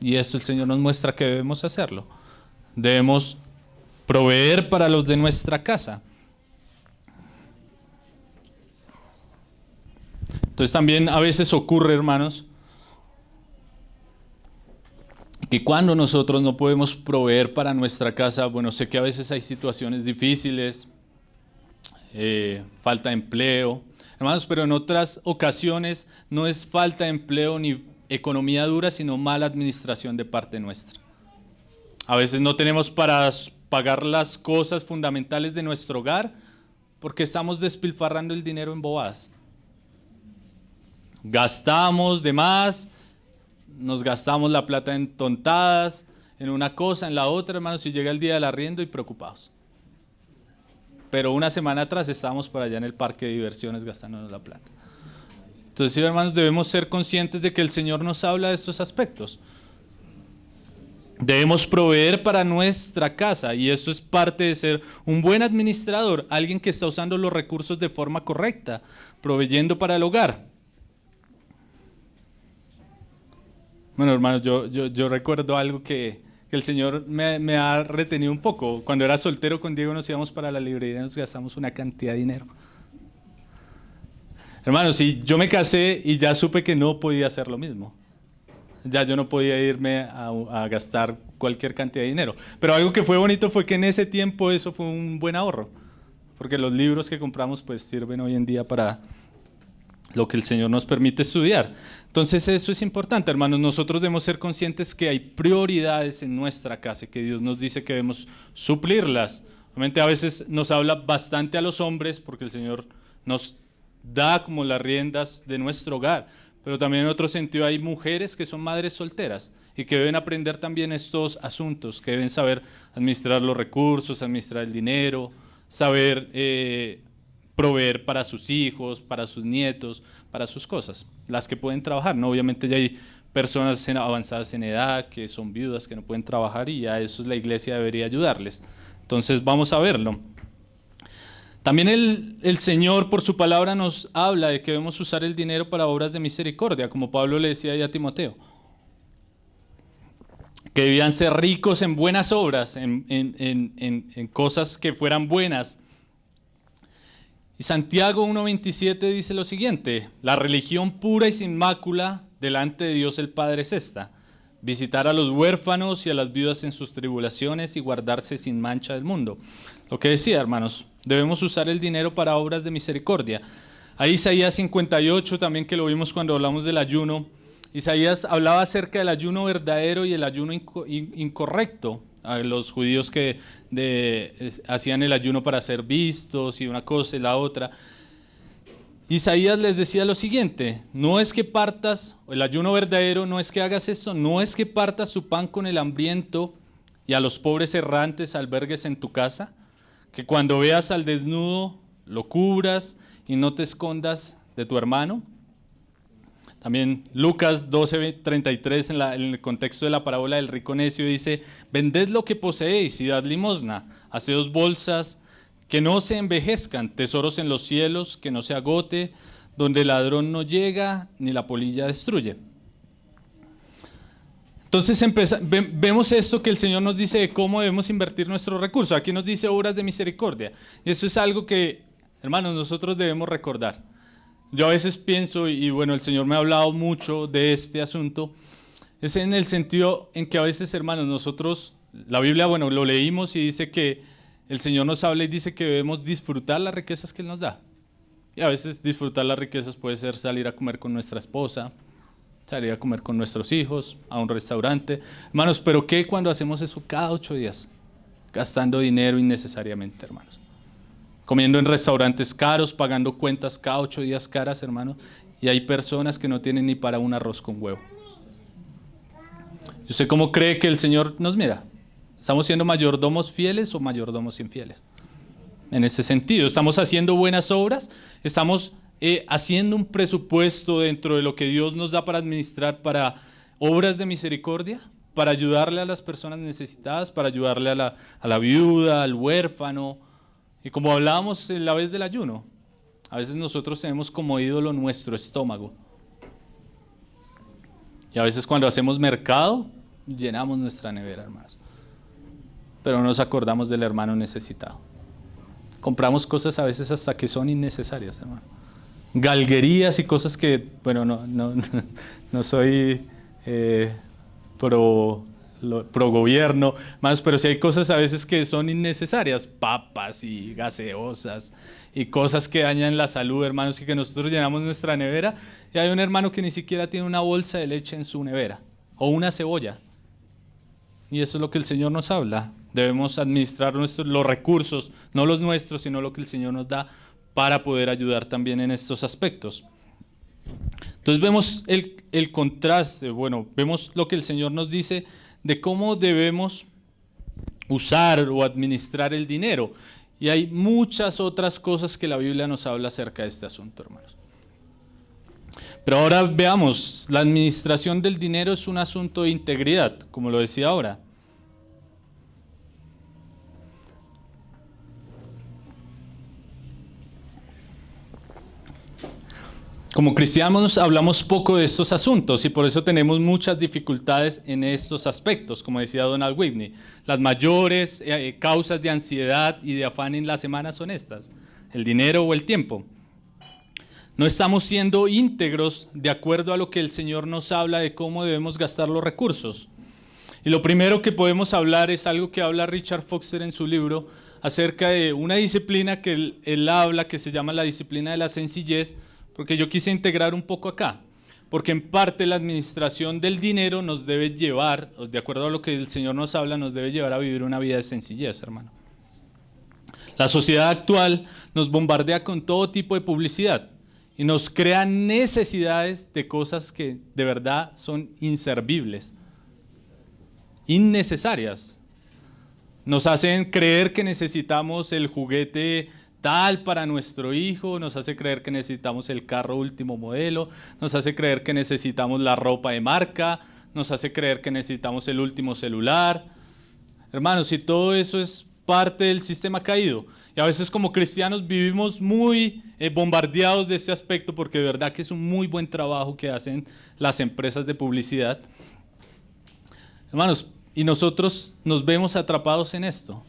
Y esto el Señor nos muestra que debemos hacerlo. Debemos proveer para los de nuestra casa. Entonces también a veces ocurre, hermanos, que cuando nosotros no podemos proveer para nuestra casa, bueno, sé que a veces hay situaciones difíciles, falta de empleo, hermanos, pero en otras ocasiones no es falta de empleo ni economía dura, sino mala administración de parte nuestra. A veces no tenemos para pagar las cosas fundamentales de nuestro hogar porque estamos despilfarrando el dinero en bobadas. Gastamos de más, nos gastamos la plata en tontadas, en una cosa, en la otra, hermanos, y llega el día del arriendo y preocupados. Pero una semana atrás estábamos por allá en el parque de diversiones gastándonos la plata. Entonces, sí, hermanos, debemos ser conscientes de que el Señor nos habla de estos aspectos. Debemos proveer para nuestra casa, y eso es parte de ser un buen administrador, alguien que está usando los recursos de forma correcta, proveyendo para el hogar. Bueno, hermanos, yo recuerdo algo que el Señor me ha retenido un poco. Cuando era soltero con Diego nos íbamos para la librería y nos gastamos una cantidad de dinero. Hermanos, si yo me casé y ya supe que no podía hacer lo mismo. Ya yo no podía irme a gastar cualquier cantidad de dinero. Pero algo que fue bonito fue que en ese tiempo eso fue un buen ahorro. Porque los libros que compramos pues sirven hoy en día para lo que el Señor nos permite estudiar. Entonces eso es importante, hermanos. Nosotros debemos ser conscientes que hay prioridades en nuestra casa y que Dios nos dice que debemos suplirlas. Obviamente a veces nos habla bastante a los hombres porque el Señor nos da como las riendas de nuestro hogar. Pero también en otro sentido hay mujeres que son madres solteras y que deben aprender también estos asuntos, que deben saber administrar los recursos, administrar el dinero, saber proveer para sus hijos, para sus nietos, para sus cosas, las que pueden trabajar, ¿no? Obviamente ya hay personas avanzadas en edad que son viudas, que no pueden trabajar y a eso la iglesia debería ayudarles. Entonces vamos a verlo. También el Señor por su palabra nos habla de que debemos usar el dinero para obras de misericordia, como Pablo le decía ya a Timoteo. Que debían ser ricos en buenas obras, en cosas que fueran buenas. Y Santiago 1:27 dice lo siguiente: la religión pura y sin mácula delante de Dios el Padre es esta: visitar a los huérfanos y a las viudas en sus tribulaciones y guardarse sin mancha del mundo. Lo que decía, hermanos, debemos usar el dinero para obras de misericordia. Ahí Isaías 58 también, que lo vimos cuando hablamos del ayuno. Isaías hablaba acerca del ayuno verdadero y el ayuno incorrecto. A los judíos que hacían el ayuno para ser vistos y una cosa y la otra. Isaías les decía lo siguiente: no es que partas, el ayuno verdadero no es que hagas esto, no es que partas su pan con el hambriento y a los pobres errantes albergues en tu casa, que cuando veas al desnudo lo cubras y no te escondas de tu hermano. También Lucas 12:33 en el contexto de la parábola del rico necio dice: vended lo que poseéis y dad limosna, haceos bolsas que no se envejezcan, tesoros en los cielos, que no se agote, donde el ladrón no llega ni la polilla destruye. Entonces vemos esto que el Señor nos dice de cómo debemos invertir nuestros recursos. Aquí nos dice obras de misericordia. Y eso es algo que, hermanos, nosotros debemos recordar. Yo a veces pienso, y bueno, el Señor me ha hablado mucho de este asunto, es en el sentido en que a veces, hermanos, nosotros, la Biblia, bueno, lo leímos y dice que el Señor nos habla y dice que debemos disfrutar las riquezas que Él nos da. Y a veces disfrutar las riquezas puede ser salir a comer con nuestra esposa, salir a comer con nuestros hijos, a un restaurante. Hermanos, ¿pero qué cuando hacemos eso cada 8 días? Gastando dinero innecesariamente, hermanos. Comiendo en restaurantes caros, pagando cuentas cada 8 días caras, hermanos. Y hay personas que no tienen ni para un arroz con huevo. ¿Y usted cómo cree que el Señor nos mira? ¿Estamos siendo mayordomos fieles o mayordomos infieles? En ese sentido, ¿estamos haciendo buenas obras? ¿Estamos haciendo un presupuesto dentro de lo que Dios nos da para administrar para obras de misericordia? Para ayudarle a las personas necesitadas, para ayudarle a la viuda, al huérfano. Y como hablábamos en la vez del ayuno, a veces nosotros tenemos como ídolo nuestro estómago. Y a veces cuando hacemos mercado, llenamos nuestra nevera, hermanos. Pero no nos acordamos del hermano necesitado. Compramos cosas a veces hasta que son innecesarias, hermano. Galguerías y cosas que, bueno, no soy pro gobierno, más, pero sí hay cosas a veces que son innecesarias, papas y gaseosas y cosas que dañan la salud, hermanos, y que nosotros llenamos nuestra nevera y hay un hermano que ni siquiera tiene una bolsa de leche en su nevera o una cebolla. Y eso es lo que el Señor nos habla. Debemos administrar los recursos, no los nuestros, sino lo que el Señor nos da para poder ayudar también en estos aspectos. Entonces vemos el contraste, bueno, vemos lo que el Señor nos dice de cómo debemos usar o administrar el dinero. Y hay muchas otras cosas que la Biblia nos habla acerca de este asunto, hermanos. Pero ahora veamos, la administración del dinero es un asunto de integridad, como lo decía ahora. Como cristianos hablamos poco de estos asuntos y por eso tenemos muchas dificultades en estos aspectos, como decía Donald Whitney. Las mayores causas de ansiedad y de afán en la semana son estas: el dinero o el tiempo. No estamos siendo íntegros de acuerdo a lo que el Señor nos habla de cómo debemos gastar los recursos. Y lo primero que podemos hablar es algo que habla Richard Foster en su libro acerca de una disciplina que él habla, que se llama la disciplina de la sencillez, porque yo quise integrar un poco acá, porque en parte la administración del dinero nos debe llevar, de acuerdo a lo que el Señor nos habla, nos debe llevar a vivir una vida de sencillez, hermano. La sociedad actual nos bombardea con todo tipo de publicidad y nos crea necesidades de cosas que de verdad son inservibles, innecesarias. Nos hacen creer que necesitamos el juguete tal para nuestro hijo, nos hace creer que necesitamos el carro último modelo, nos hace creer que necesitamos la ropa de marca, nos hace creer que necesitamos el último celular. Hermanos, y todo eso es parte del sistema caído. Y a veces como cristianos vivimos muy bombardeados de este aspecto, porque de verdad que es un muy buen trabajo que hacen las empresas de publicidad. Hermanos, y nosotros nos vemos atrapados en esto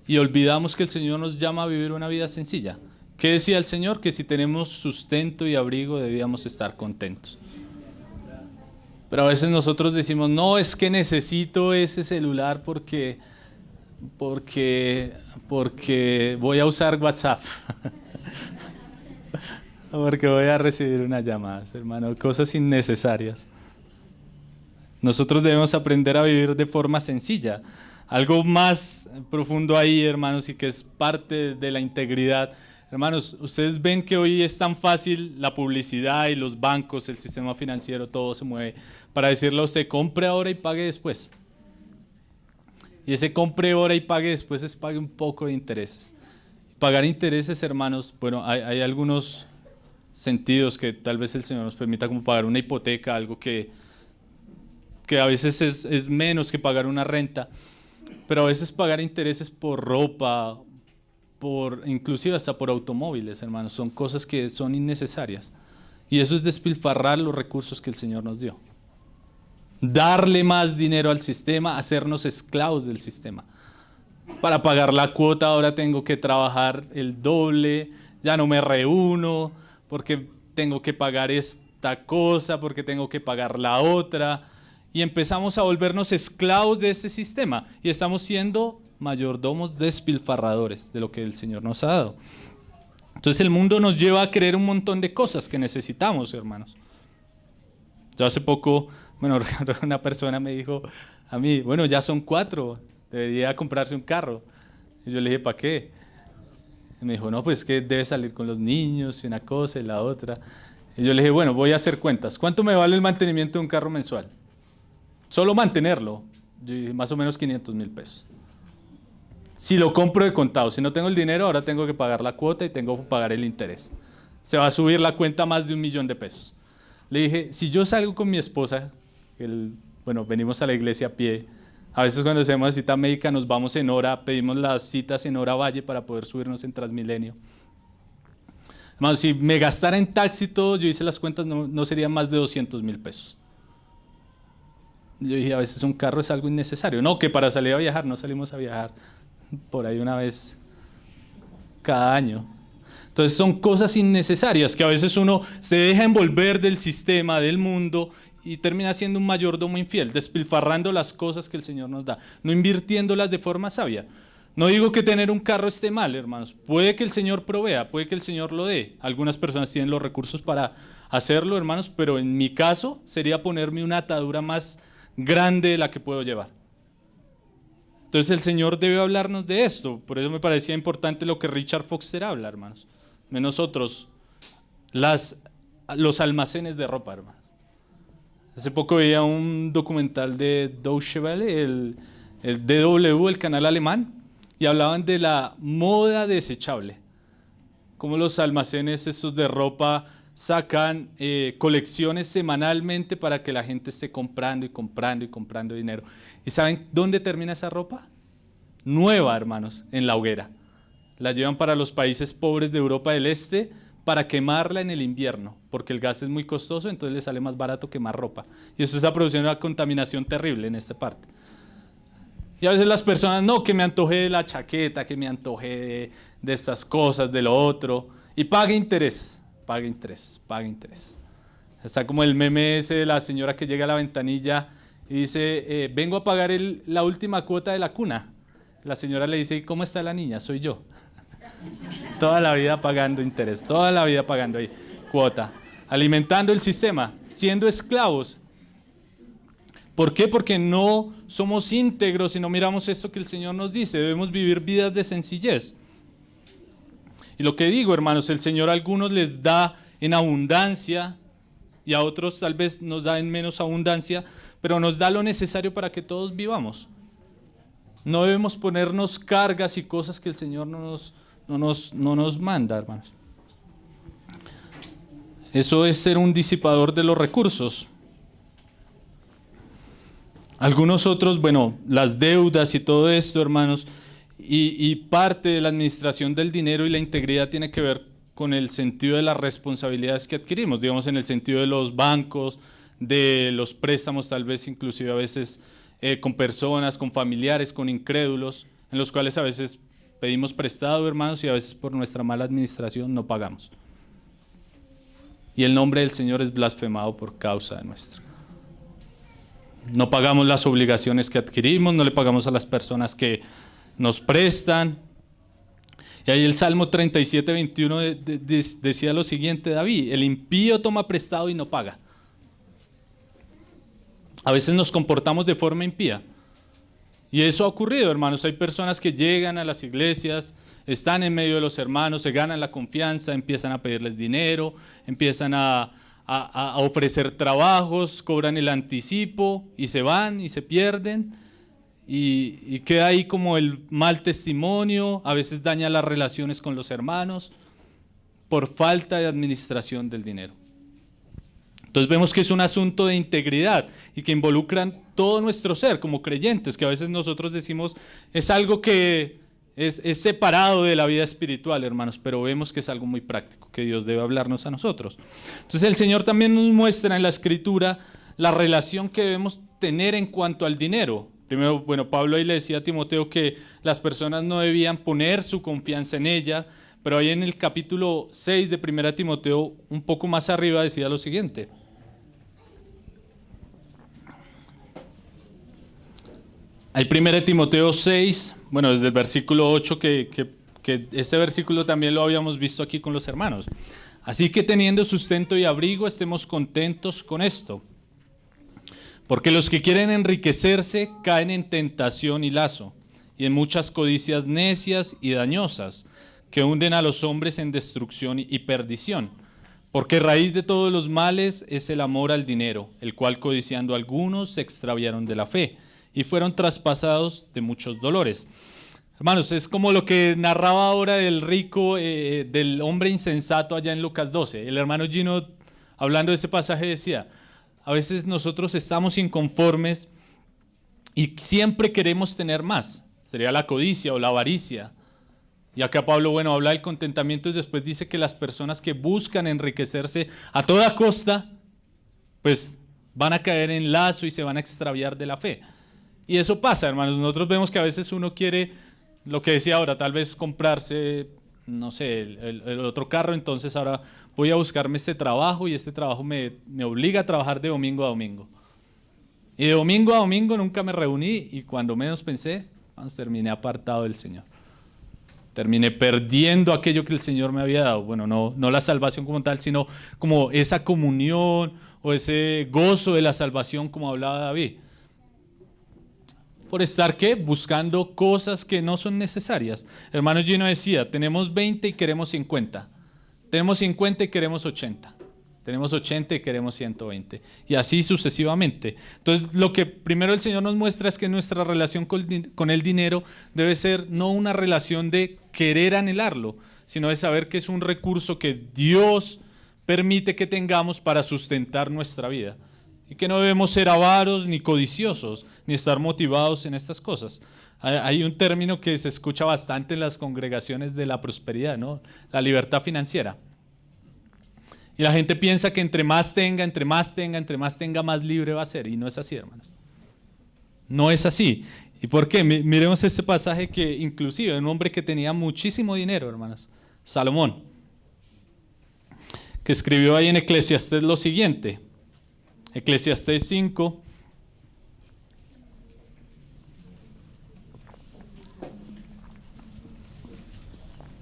y olvidamos que el Señor nos llama a vivir una vida sencilla. ¿Qué decía el Señor? Que si tenemos sustento y abrigo debíamos estar contentos. Pero a veces nosotros decimos, no, es que necesito ese celular porque voy a usar WhatsApp. Porque voy a recibir unas llamadas, hermano, cosas innecesarias. Nosotros debemos aprender a vivir de forma sencilla. Algo más profundo ahí, hermanos, y que es parte de la integridad. Hermanos, ustedes ven que hoy es tan fácil la publicidad y los bancos, el sistema financiero, todo se mueve para decirle a usted, compre ahora y pague después. Y ese compre ahora y pague después es pague un poco de intereses. Pagar intereses, hermanos, bueno, hay algunos sentidos que tal vez el Señor nos permita, como pagar una hipoteca, algo que a veces es menos que pagar una renta, pero a veces pagar intereses por ropa, inclusive hasta por automóviles, hermanos, son cosas que son innecesarias. Y eso es despilfarrar los recursos que el Señor nos dio. Darle más dinero al sistema, hacernos esclavos del sistema. Para pagar la cuota ahora tengo que trabajar el doble, ya no me reúno, porque tengo que pagar esta cosa, porque tengo que pagar la otra. Y empezamos a volvernos esclavos de ese sistema y estamos siendo mayordomos despilfarradores de lo que el Señor nos ha dado. Entonces el mundo nos lleva a querer un montón de cosas que necesitamos, hermanos. Yo hace poco, bueno, una persona me dijo a mí, bueno, ya son 4, debería comprarse un carro. Y yo le dije, ¿para qué? Y me dijo, no, pues que debe salir con los niños y una cosa y la otra. Y yo le dije, bueno, voy a hacer cuentas. ¿Cuánto me vale el mantenimiento de un carro mensual? Solo mantenerlo, más o menos 500,000 pesos. Si lo compro de contado, si no tengo el dinero, ahora tengo que pagar la cuota y tengo que pagar el interés. Se va a subir la cuenta a más de 1,000,000 de pesos. Le dije, si yo salgo con mi esposa, bueno, venimos a la iglesia a pie, a veces cuando hacemos cita médica nos vamos en hora, pedimos las citas en hora Valle para poder subirnos en Transmilenio. Hermano, si me gastara en taxi todo, yo hice las cuentas, no serían más de 200,000 pesos. Yo dije, a veces un carro es algo innecesario. No, que para salir a viajar, no salimos a viajar por ahí una vez cada año. Entonces son cosas innecesarias que a veces uno se deja envolver del sistema, del mundo, y termina siendo un mayordomo infiel, despilfarrando las cosas que el Señor nos da, no invirtiéndolas de forma sabia. No digo que tener un carro esté mal, hermanos. Puede que el Señor provea, puede que el Señor lo dé. Algunas personas tienen los recursos para hacerlo, hermanos, pero en mi caso sería ponerme una atadura más grande de la que puedo llevar. Entonces el Señor debe hablarnos de esto. Por eso me parecía importante lo que Richard Foster habla, hermanos. De nosotros, los almacenes de ropa, hermanos. Hace poco veía un documental de Deutsche Welle, el DW, el canal alemán, y hablaban de la moda desechable. Cómo los almacenes estos de ropa sacan colecciones semanalmente para que la gente esté comprando y comprando y comprando dinero. ¿Y saben dónde termina esa ropa? Nueva, hermanos, en la hoguera. La llevan para los países pobres de Europa del Este para quemarla en el invierno, porque el gas es muy costoso, entonces le sale más barato quemar ropa. Y eso está produciendo una contaminación terrible en esta parte. Y a veces las personas, no, que me antojé de la chaqueta, que me antojé de estas cosas, de lo otro, y pague interés, pague interés, pague interés. Está como el meme ese de la señora que llega a la ventanilla y dice, vengo a pagar la última cuota de la cuna. La señora le dice, ¿cómo está la niña? Soy yo. Toda la vida pagando interés, toda la vida pagando ahí cuota, alimentando el sistema, siendo esclavos. ¿Por qué? Porque no somos íntegros y no miramos esto que el Señor nos dice. Debemos vivir vidas de sencillez. Y lo que digo, hermanos, el Señor a algunos les da en abundancia y a otros tal vez nos da en menos abundancia, pero nos da lo necesario para que todos vivamos. No debemos ponernos cargas y cosas que el Señor no nos manda, hermanos. Eso es ser un disipador de los recursos. Algunos otros, bueno, las deudas y todo esto, hermanos, y parte de la administración del dinero y la integridad tiene que ver con el sentido de las responsabilidades que adquirimos, digamos en el sentido de los bancos, de los préstamos, tal vez inclusive a veces con personas, con familiares, con incrédulos, en los cuales a veces pedimos prestado, hermanos, y a veces por nuestra mala administración no pagamos. Y el nombre del Señor es blasfemado por causa de nuestra. No pagamos las obligaciones que adquirimos, no le pagamos a las personas que nos prestan. Y ahí el Salmo 37, 21 decía lo siguiente, David, el impío toma prestado y no paga. A veces nos comportamos de forma impía. Y eso ha ocurrido, hermanos. Hay personas que llegan a las iglesias, están en medio de los hermanos, se ganan la confianza, empiezan a pedirles dinero, empiezan a ofrecer trabajos, cobran el anticipo y se van y se pierden. Y queda ahí como el mal testimonio, a veces daña las relaciones con los hermanos por falta de administración del dinero. Entonces vemos que es un asunto de integridad y que involucran todo nuestro ser como creyentes, que a veces nosotros decimos es algo que es separado de la vida espiritual, hermanos, pero vemos que es algo muy práctico, que Dios debe hablarnos a nosotros. Entonces el Señor también nos muestra en la Escritura la relación que debemos tener en cuanto al dinero. Primero, bueno, Pablo ahí le decía a Timoteo que las personas no debían poner su confianza en ella, pero ahí en el capítulo 6 de 1 Timoteo, un poco más arriba, decía lo siguiente. Hay 1 Timoteo 6, bueno, desde el versículo 8, que este versículo también lo habíamos visto aquí con los hermanos. Así que teniendo sustento y abrigo, estemos contentos con esto. Porque los que quieren enriquecerse caen en tentación y lazo, y en muchas codicias necias y dañosas, que hunden a los hombres en destrucción y perdición. Porque raíz de todos los males es el amor al dinero, el cual codiciando algunos se extraviaron de la fe, y fueron traspasados de muchos dolores. Hermanos, es como lo que narraba ahora del rico, del hombre insensato allá en Lucas 12. El hermano Gino, hablando de ese pasaje, decía, a veces nosotros estamos inconformes y siempre queremos tener más. Sería la codicia o la avaricia. Y acá Pablo, bueno, habla del contentamiento y después dice que las personas que buscan enriquecerse a toda costa, pues van a caer en lazo y se van a extraviar de la fe. Y eso pasa, hermanos. Nosotros vemos que a veces uno quiere, lo que decía ahora, tal vez comprarse, no sé, el otro carro, entonces ahora voy a buscarme este trabajo y este trabajo me obliga a trabajar de domingo a domingo. Y de domingo a domingo nunca me reuní y cuando menos pensé, terminé apartado del Señor. Terminé perdiendo aquello que el Señor me había dado. Bueno, no la salvación como tal, sino como esa comunión o ese gozo de la salvación como hablaba David. Por estar, ¿qué? Buscando cosas que no son necesarias. Hermano Gino decía, tenemos 20 y queremos 50. Tenemos 50 y queremos 80. Tenemos 80 y queremos 120. Y así sucesivamente. Entonces, lo que primero el Señor nos muestra es que nuestra relación con el dinero debe ser no una relación de querer anhelarlo, sino de saber que es un recurso que Dios permite que tengamos para sustentar nuestra vida. Y que no debemos ser avaros ni codiciosos, ni estar motivados en estas cosas. Hay un término que se escucha bastante en las congregaciones de la prosperidad, ¿no? La libertad financiera. Y la gente piensa que entre más tenga, entre más tenga, entre más tenga, más libre va a ser. Y no es así, hermanos. No es así. ¿Y por qué? Miremos este pasaje que inclusive un hombre que tenía muchísimo dinero, hermanos, Salomón, que escribió ahí en Eclesiastés lo siguiente. Eclesiastés 5.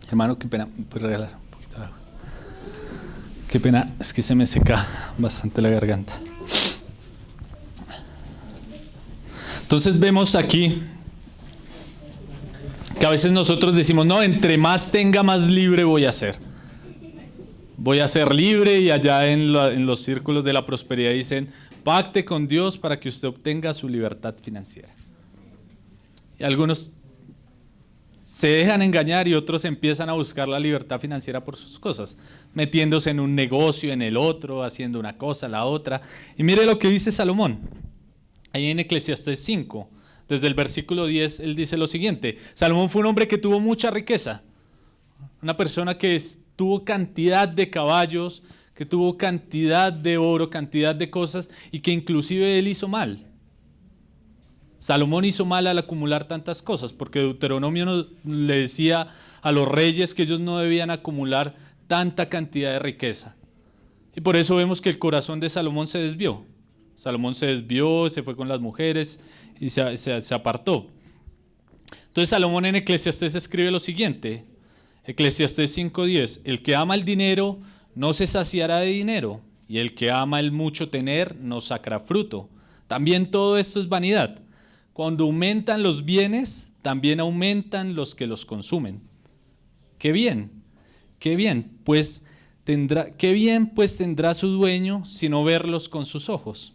Hermano, qué pena, ¿me puedes regalar un poquito de agua? Qué pena, es que se me seca bastante la garganta. Entonces vemos aquí que a veces nosotros decimos, no, entre más tenga, más libre voy a ser. Voy a ser libre, y allá en los círculos de la prosperidad dicen, pacte con Dios para que usted obtenga su libertad financiera. Y algunos se dejan engañar y otros empiezan a buscar la libertad financiera por sus cosas, metiéndose en un negocio, en el otro, haciendo una cosa, la otra. Y mire lo que dice Salomón, ahí en Eclesiastés 5, desde el versículo 10, él dice lo siguiente. Salomón fue un hombre que tuvo mucha riqueza, una persona que tuvo cantidad de caballos, que tuvo cantidad de oro, cantidad de cosas, y que inclusive él hizo mal. Salomón hizo mal al acumular tantas cosas, porque Deuteronomio le decía a los reyes que ellos no debían acumular tanta cantidad de riqueza. Y por eso vemos que el corazón de Salomón se desvió. Salomón se desvió, se fue con las mujeres y se apartó. Entonces Salomón en Eclesiastés escribe lo siguiente, Eclesiastés 5:10, el que ama el dinero no se saciará de dinero, y el que ama el mucho tener no sacará fruto. También todo esto es vanidad. Cuando aumentan los bienes, también aumentan los que los consumen. Qué bien, pues tendrá su dueño si no verlos con sus ojos.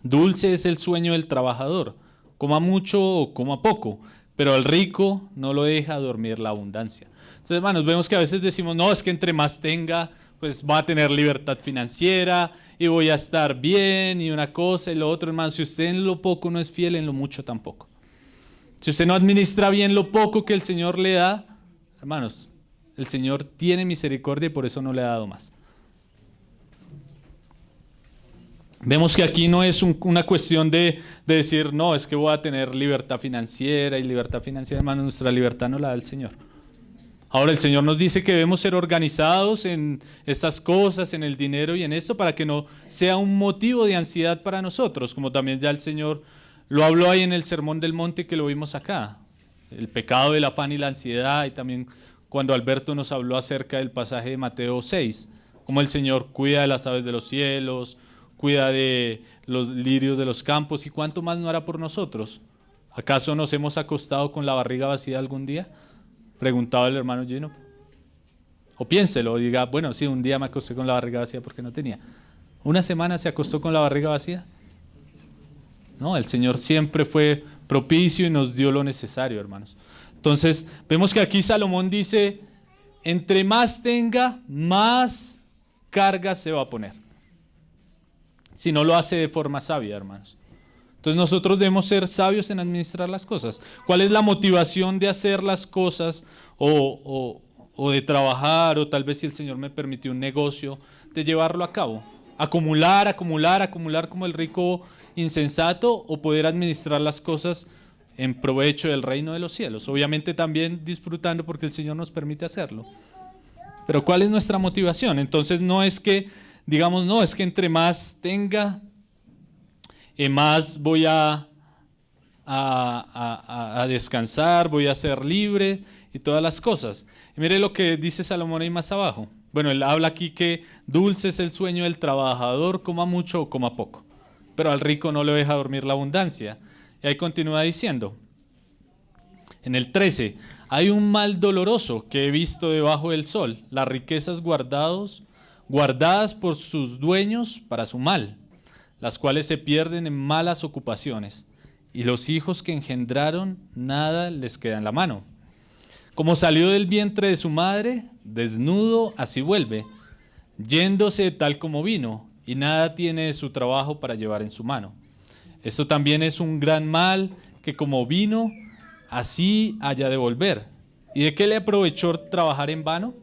Dulce es el sueño del trabajador, coma mucho o coma poco, pero al rico no lo deja dormir la abundancia. Entonces, hermanos, vemos que a veces decimos, no, es que entre más tenga, pues va a tener libertad financiera y voy a estar bien y una cosa y lo otro. Hermano, si usted en lo poco no es fiel, en lo mucho tampoco. Si usted no administra bien lo poco que el Señor le da, hermanos, el Señor tiene misericordia y por eso no le ha dado más. Vemos que aquí no es una cuestión de decir, no, es que voy a tener libertad financiera y libertad financiera, hermano, nuestra libertad no la da el Señor. Ahora el Señor nos dice que debemos ser organizados en estas cosas, en el dinero y en esto, para que no sea un motivo de ansiedad para nosotros, como también ya el Señor lo habló ahí en el Sermón del Monte que lo vimos acá. El pecado del afán y la ansiedad, y también cuando Alberto nos habló acerca del pasaje de Mateo 6, cómo el Señor cuida de las aves de los cielos, cuida de los lirios de los campos, y cuánto más no hará por nosotros. ¿Acaso nos hemos acostado con la barriga vacía algún día? Preguntaba el hermano Gino. O piénselo, o diga, bueno, sí, un día me acosté con la barriga vacía porque no tenía. ¿Una semana se acostó con la barriga vacía? No, el Señor siempre fue propicio y nos dio lo necesario, hermanos. Entonces, vemos que aquí Salomón dice, entre más tenga, más cargas se va a poner. Si no lo hace de forma sabia, hermanos. Entonces nosotros debemos ser sabios en administrar las cosas. ¿Cuál es la motivación de hacer las cosas o de trabajar, o tal vez si el Señor me permitió un negocio, de llevarlo a cabo? Acumular como el rico insensato, o poder administrar las cosas en provecho del reino de los cielos. Obviamente también disfrutando porque el Señor nos permite hacerlo. Pero ¿cuál es nuestra motivación? Entonces no es que digamos, no, es que entre más tenga, más voy a descansar, voy a ser libre y todas las cosas. Y mire lo que dice Salomón ahí más abajo. Bueno, él habla aquí que dulce es el sueño del trabajador, coma mucho o coma poco, pero al rico no le deja dormir la abundancia. Y ahí continúa diciendo, en el 13, hay un mal doloroso que he visto debajo del sol, las riquezas guardadas por sus dueños para su mal, las cuales se pierden en malas ocupaciones, y los hijos que engendraron nada les queda en la mano. Como salió del vientre de su madre, desnudo así vuelve, yéndose tal como vino, y nada tiene de su trabajo para llevar en su mano. Esto también es un gran mal, que como vino, así haya de volver. ¿Y de qué le aprovechó trabajar en vano?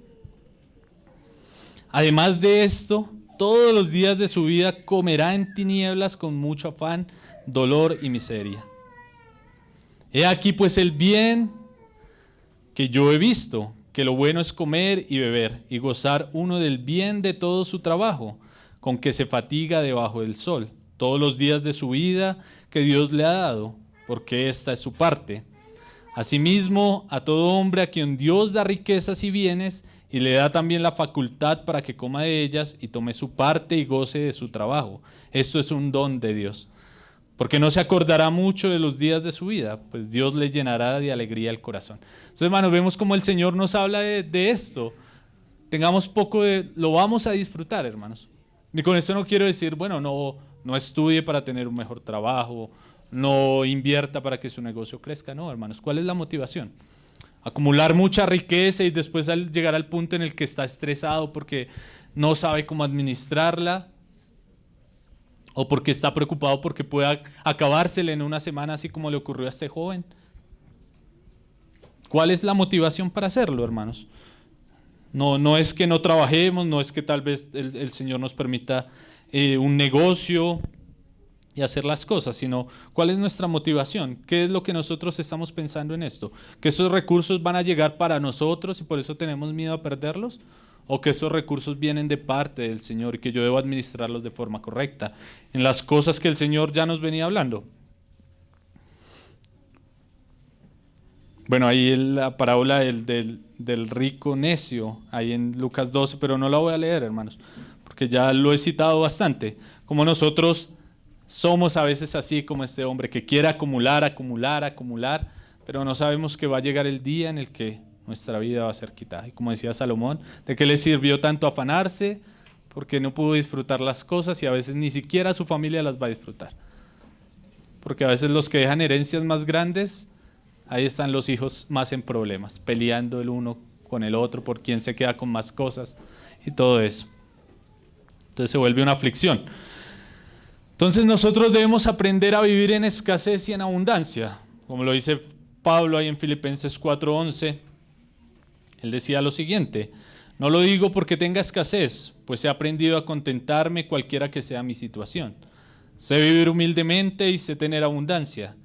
Además de esto, todos los días de su vida comerá en tinieblas con mucho afán, dolor y miseria. He aquí pues el bien que yo he visto, que lo bueno es comer y beber y gozar uno del bien de todo su trabajo, con que se fatiga debajo del sol, todos los días de su vida que Dios le ha dado, porque esta es su parte. Asimismo, a todo hombre a quien Dios da riquezas y bienes, y le da también la facultad para que coma de ellas y tome su parte y goce de su trabajo. Esto es un don de Dios. Porque no se acordará mucho de los días de su vida, pues Dios le llenará de alegría el corazón. Entonces, hermanos, vemos como el Señor nos habla de esto. Tengamos poco de... Lo vamos a disfrutar, hermanos. Y con esto no quiero decir, bueno, no estudie para tener un mejor trabajo, no invierta para que su negocio crezca. No, hermanos, ¿cuál es la motivación? Acumular mucha riqueza y después llegar al punto en el que está estresado porque no sabe cómo administrarla, o porque está preocupado porque pueda acabársele en una semana, así como le ocurrió a este joven. ¿Cuál es la motivación para hacerlo, hermanos? No es que no trabajemos, no es que tal vez el Señor nos permita un negocio y hacer las cosas, sino cuál es nuestra motivación, qué es lo que nosotros estamos pensando en esto, que esos recursos van a llegar para nosotros y por eso tenemos miedo a perderlos, o que esos recursos vienen de parte del Señor y que yo debo administrarlos de forma correcta, en las cosas que el Señor ya nos venía hablando. Bueno, ahí la parábola del rico necio, ahí en Lucas 12, pero no la voy a leer, hermanos, porque ya lo he citado bastante, como nosotros somos a veces así como este hombre que quiere acumular, pero no sabemos que va a llegar el día en el que nuestra vida va a ser quitada. Y como decía Salomón, ¿de qué le sirvió tanto afanarse? Porque no pudo disfrutar las cosas y a veces ni siquiera su familia las va a disfrutar. Porque a veces los que dejan herencias más grandes, ahí están los hijos más en problemas, peleando el uno con el otro por quién se queda con más cosas y todo eso. Entonces se vuelve una aflicción. Entonces nosotros debemos aprender a vivir en escasez y en abundancia, como lo dice Pablo ahí en Filipenses 4:11. Él decía lo siguiente: no lo digo porque tenga escasez, pues he aprendido a contentarme cualquiera que sea mi situación. Sé vivir humildemente y sé tener abundancia.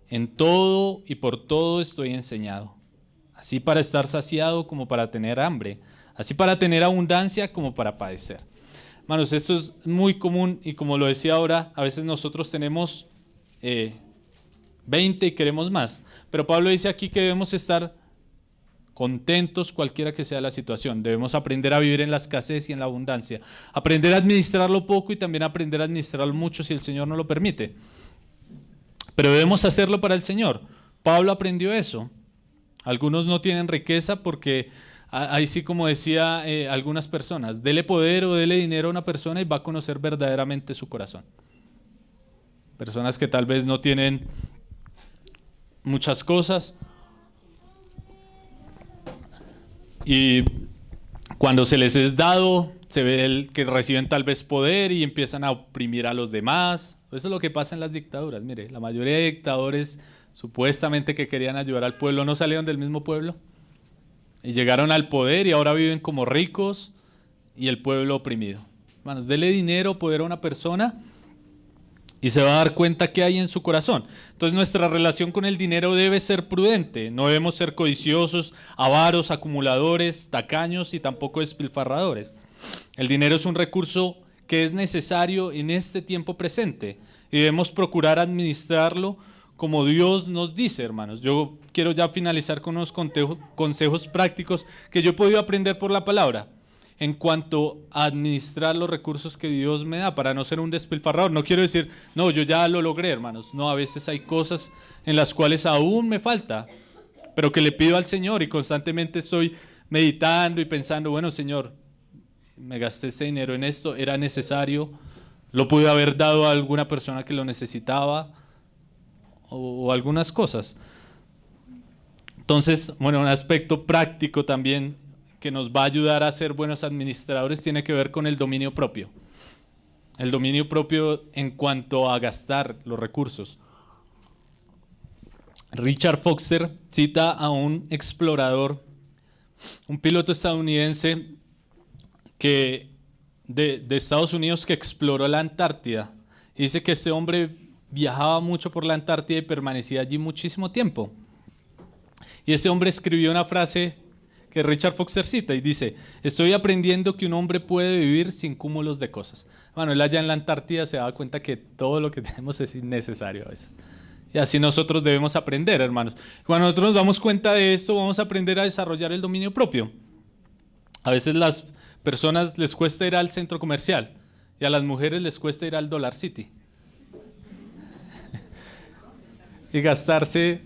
En todo y por todo estoy enseñado, así para estar saciado como para tener hambre, así para tener abundancia como para padecer. Hermanos, esto es muy común y como lo decía ahora, a veces nosotros tenemos 20 y queremos más, pero Pablo dice aquí que debemos estar contentos cualquiera que sea la situación. Debemos aprender a vivir en la escasez y en la abundancia, aprender a administrar lo poco y también aprender a administrar lo mucho si el Señor nos lo permite. Pero debemos hacerlo para el Señor. Pablo aprendió eso. Algunos no tienen riqueza porque ahí sí, como decía algunas personas, dele poder o dele dinero a una persona y va a conocer verdaderamente su corazón. Personas que tal vez no tienen muchas cosas y cuando se les es dado, se ve que reciben tal vez poder y empiezan a oprimir a los demás. Eso es lo que pasa en las dictaduras. Mire, la mayoría de dictadores supuestamente que querían ayudar al pueblo no salieron del mismo pueblo y llegaron al poder y ahora viven como ricos y el pueblo oprimido. Hermanos, dele dinero, poder a una persona y se va a dar cuenta qué hay en su corazón. Entonces nuestra relación con el dinero debe ser prudente. No debemos ser codiciosos, avaros, acumuladores, tacaños y tampoco despilfarradores. El dinero es un recurso que es necesario en este tiempo presente y debemos procurar administrarlo como Dios nos dice, hermanos. Yo quiero ya finalizar con unos consejos prácticos que yo he podido aprender por la palabra en cuanto a administrar los recursos que Dios me da para no ser un despilfarrador. No quiero decir, no, yo ya lo logré, hermanos. No, a veces hay cosas en las cuales aún me falta, pero que le pido al Señor y constantemente estoy meditando y pensando, bueno, Señor, me gasté ese dinero en esto, era necesario, lo pude haber dado a alguna persona que lo necesitaba o algunas cosas. Entonces, bueno, un aspecto práctico también que nos va a ayudar a ser buenos administradores tiene que ver con el dominio propio. El dominio propio en cuanto a gastar los recursos. Richard Foster cita a un explorador, un piloto estadounidense de Estados Unidos que exploró la Antártida. Y dice que este hombre viajaba mucho por la Antártida y permanecía allí muchísimo tiempo. Y ese hombre escribió una frase que Richard Foster cita y dice: estoy aprendiendo que un hombre puede vivir sin cúmulos de cosas. Bueno, él allá en la Antártida se da cuenta que todo lo que tenemos es innecesario a veces. Y así nosotros debemos aprender, hermanos. Cuando nosotros nos damos cuenta de esto, vamos a aprender a desarrollar el dominio propio. A veces las personas les cuesta ir al centro comercial y a las mujeres les cuesta ir al Dollar City y gastarse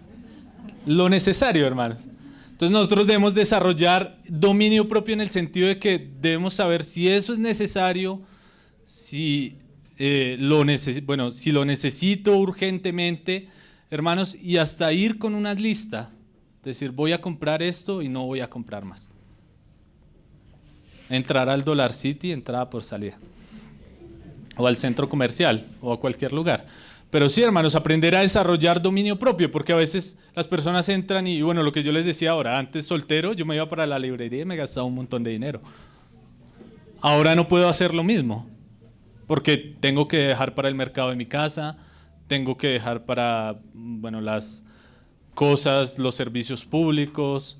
lo necesario, hermanos. Entonces nosotros debemos desarrollar dominio propio en el sentido de que debemos saber si eso es necesario, si lo necesito urgentemente, hermanos, y hasta ir con una lista, decir voy a comprar esto y no voy a comprar más. Entrar al Dollar City, entrada por salida, o al centro comercial, o a cualquier lugar. Pero sí, hermanos, aprender a desarrollar dominio propio, porque a veces las personas entran y, bueno, lo que yo les decía ahora, antes soltero, yo me iba para la librería y me gastaba un montón de dinero. Ahora no puedo hacer lo mismo, porque tengo que dejar para el mercado de mi casa, tengo que dejar para, bueno, las cosas, los servicios públicos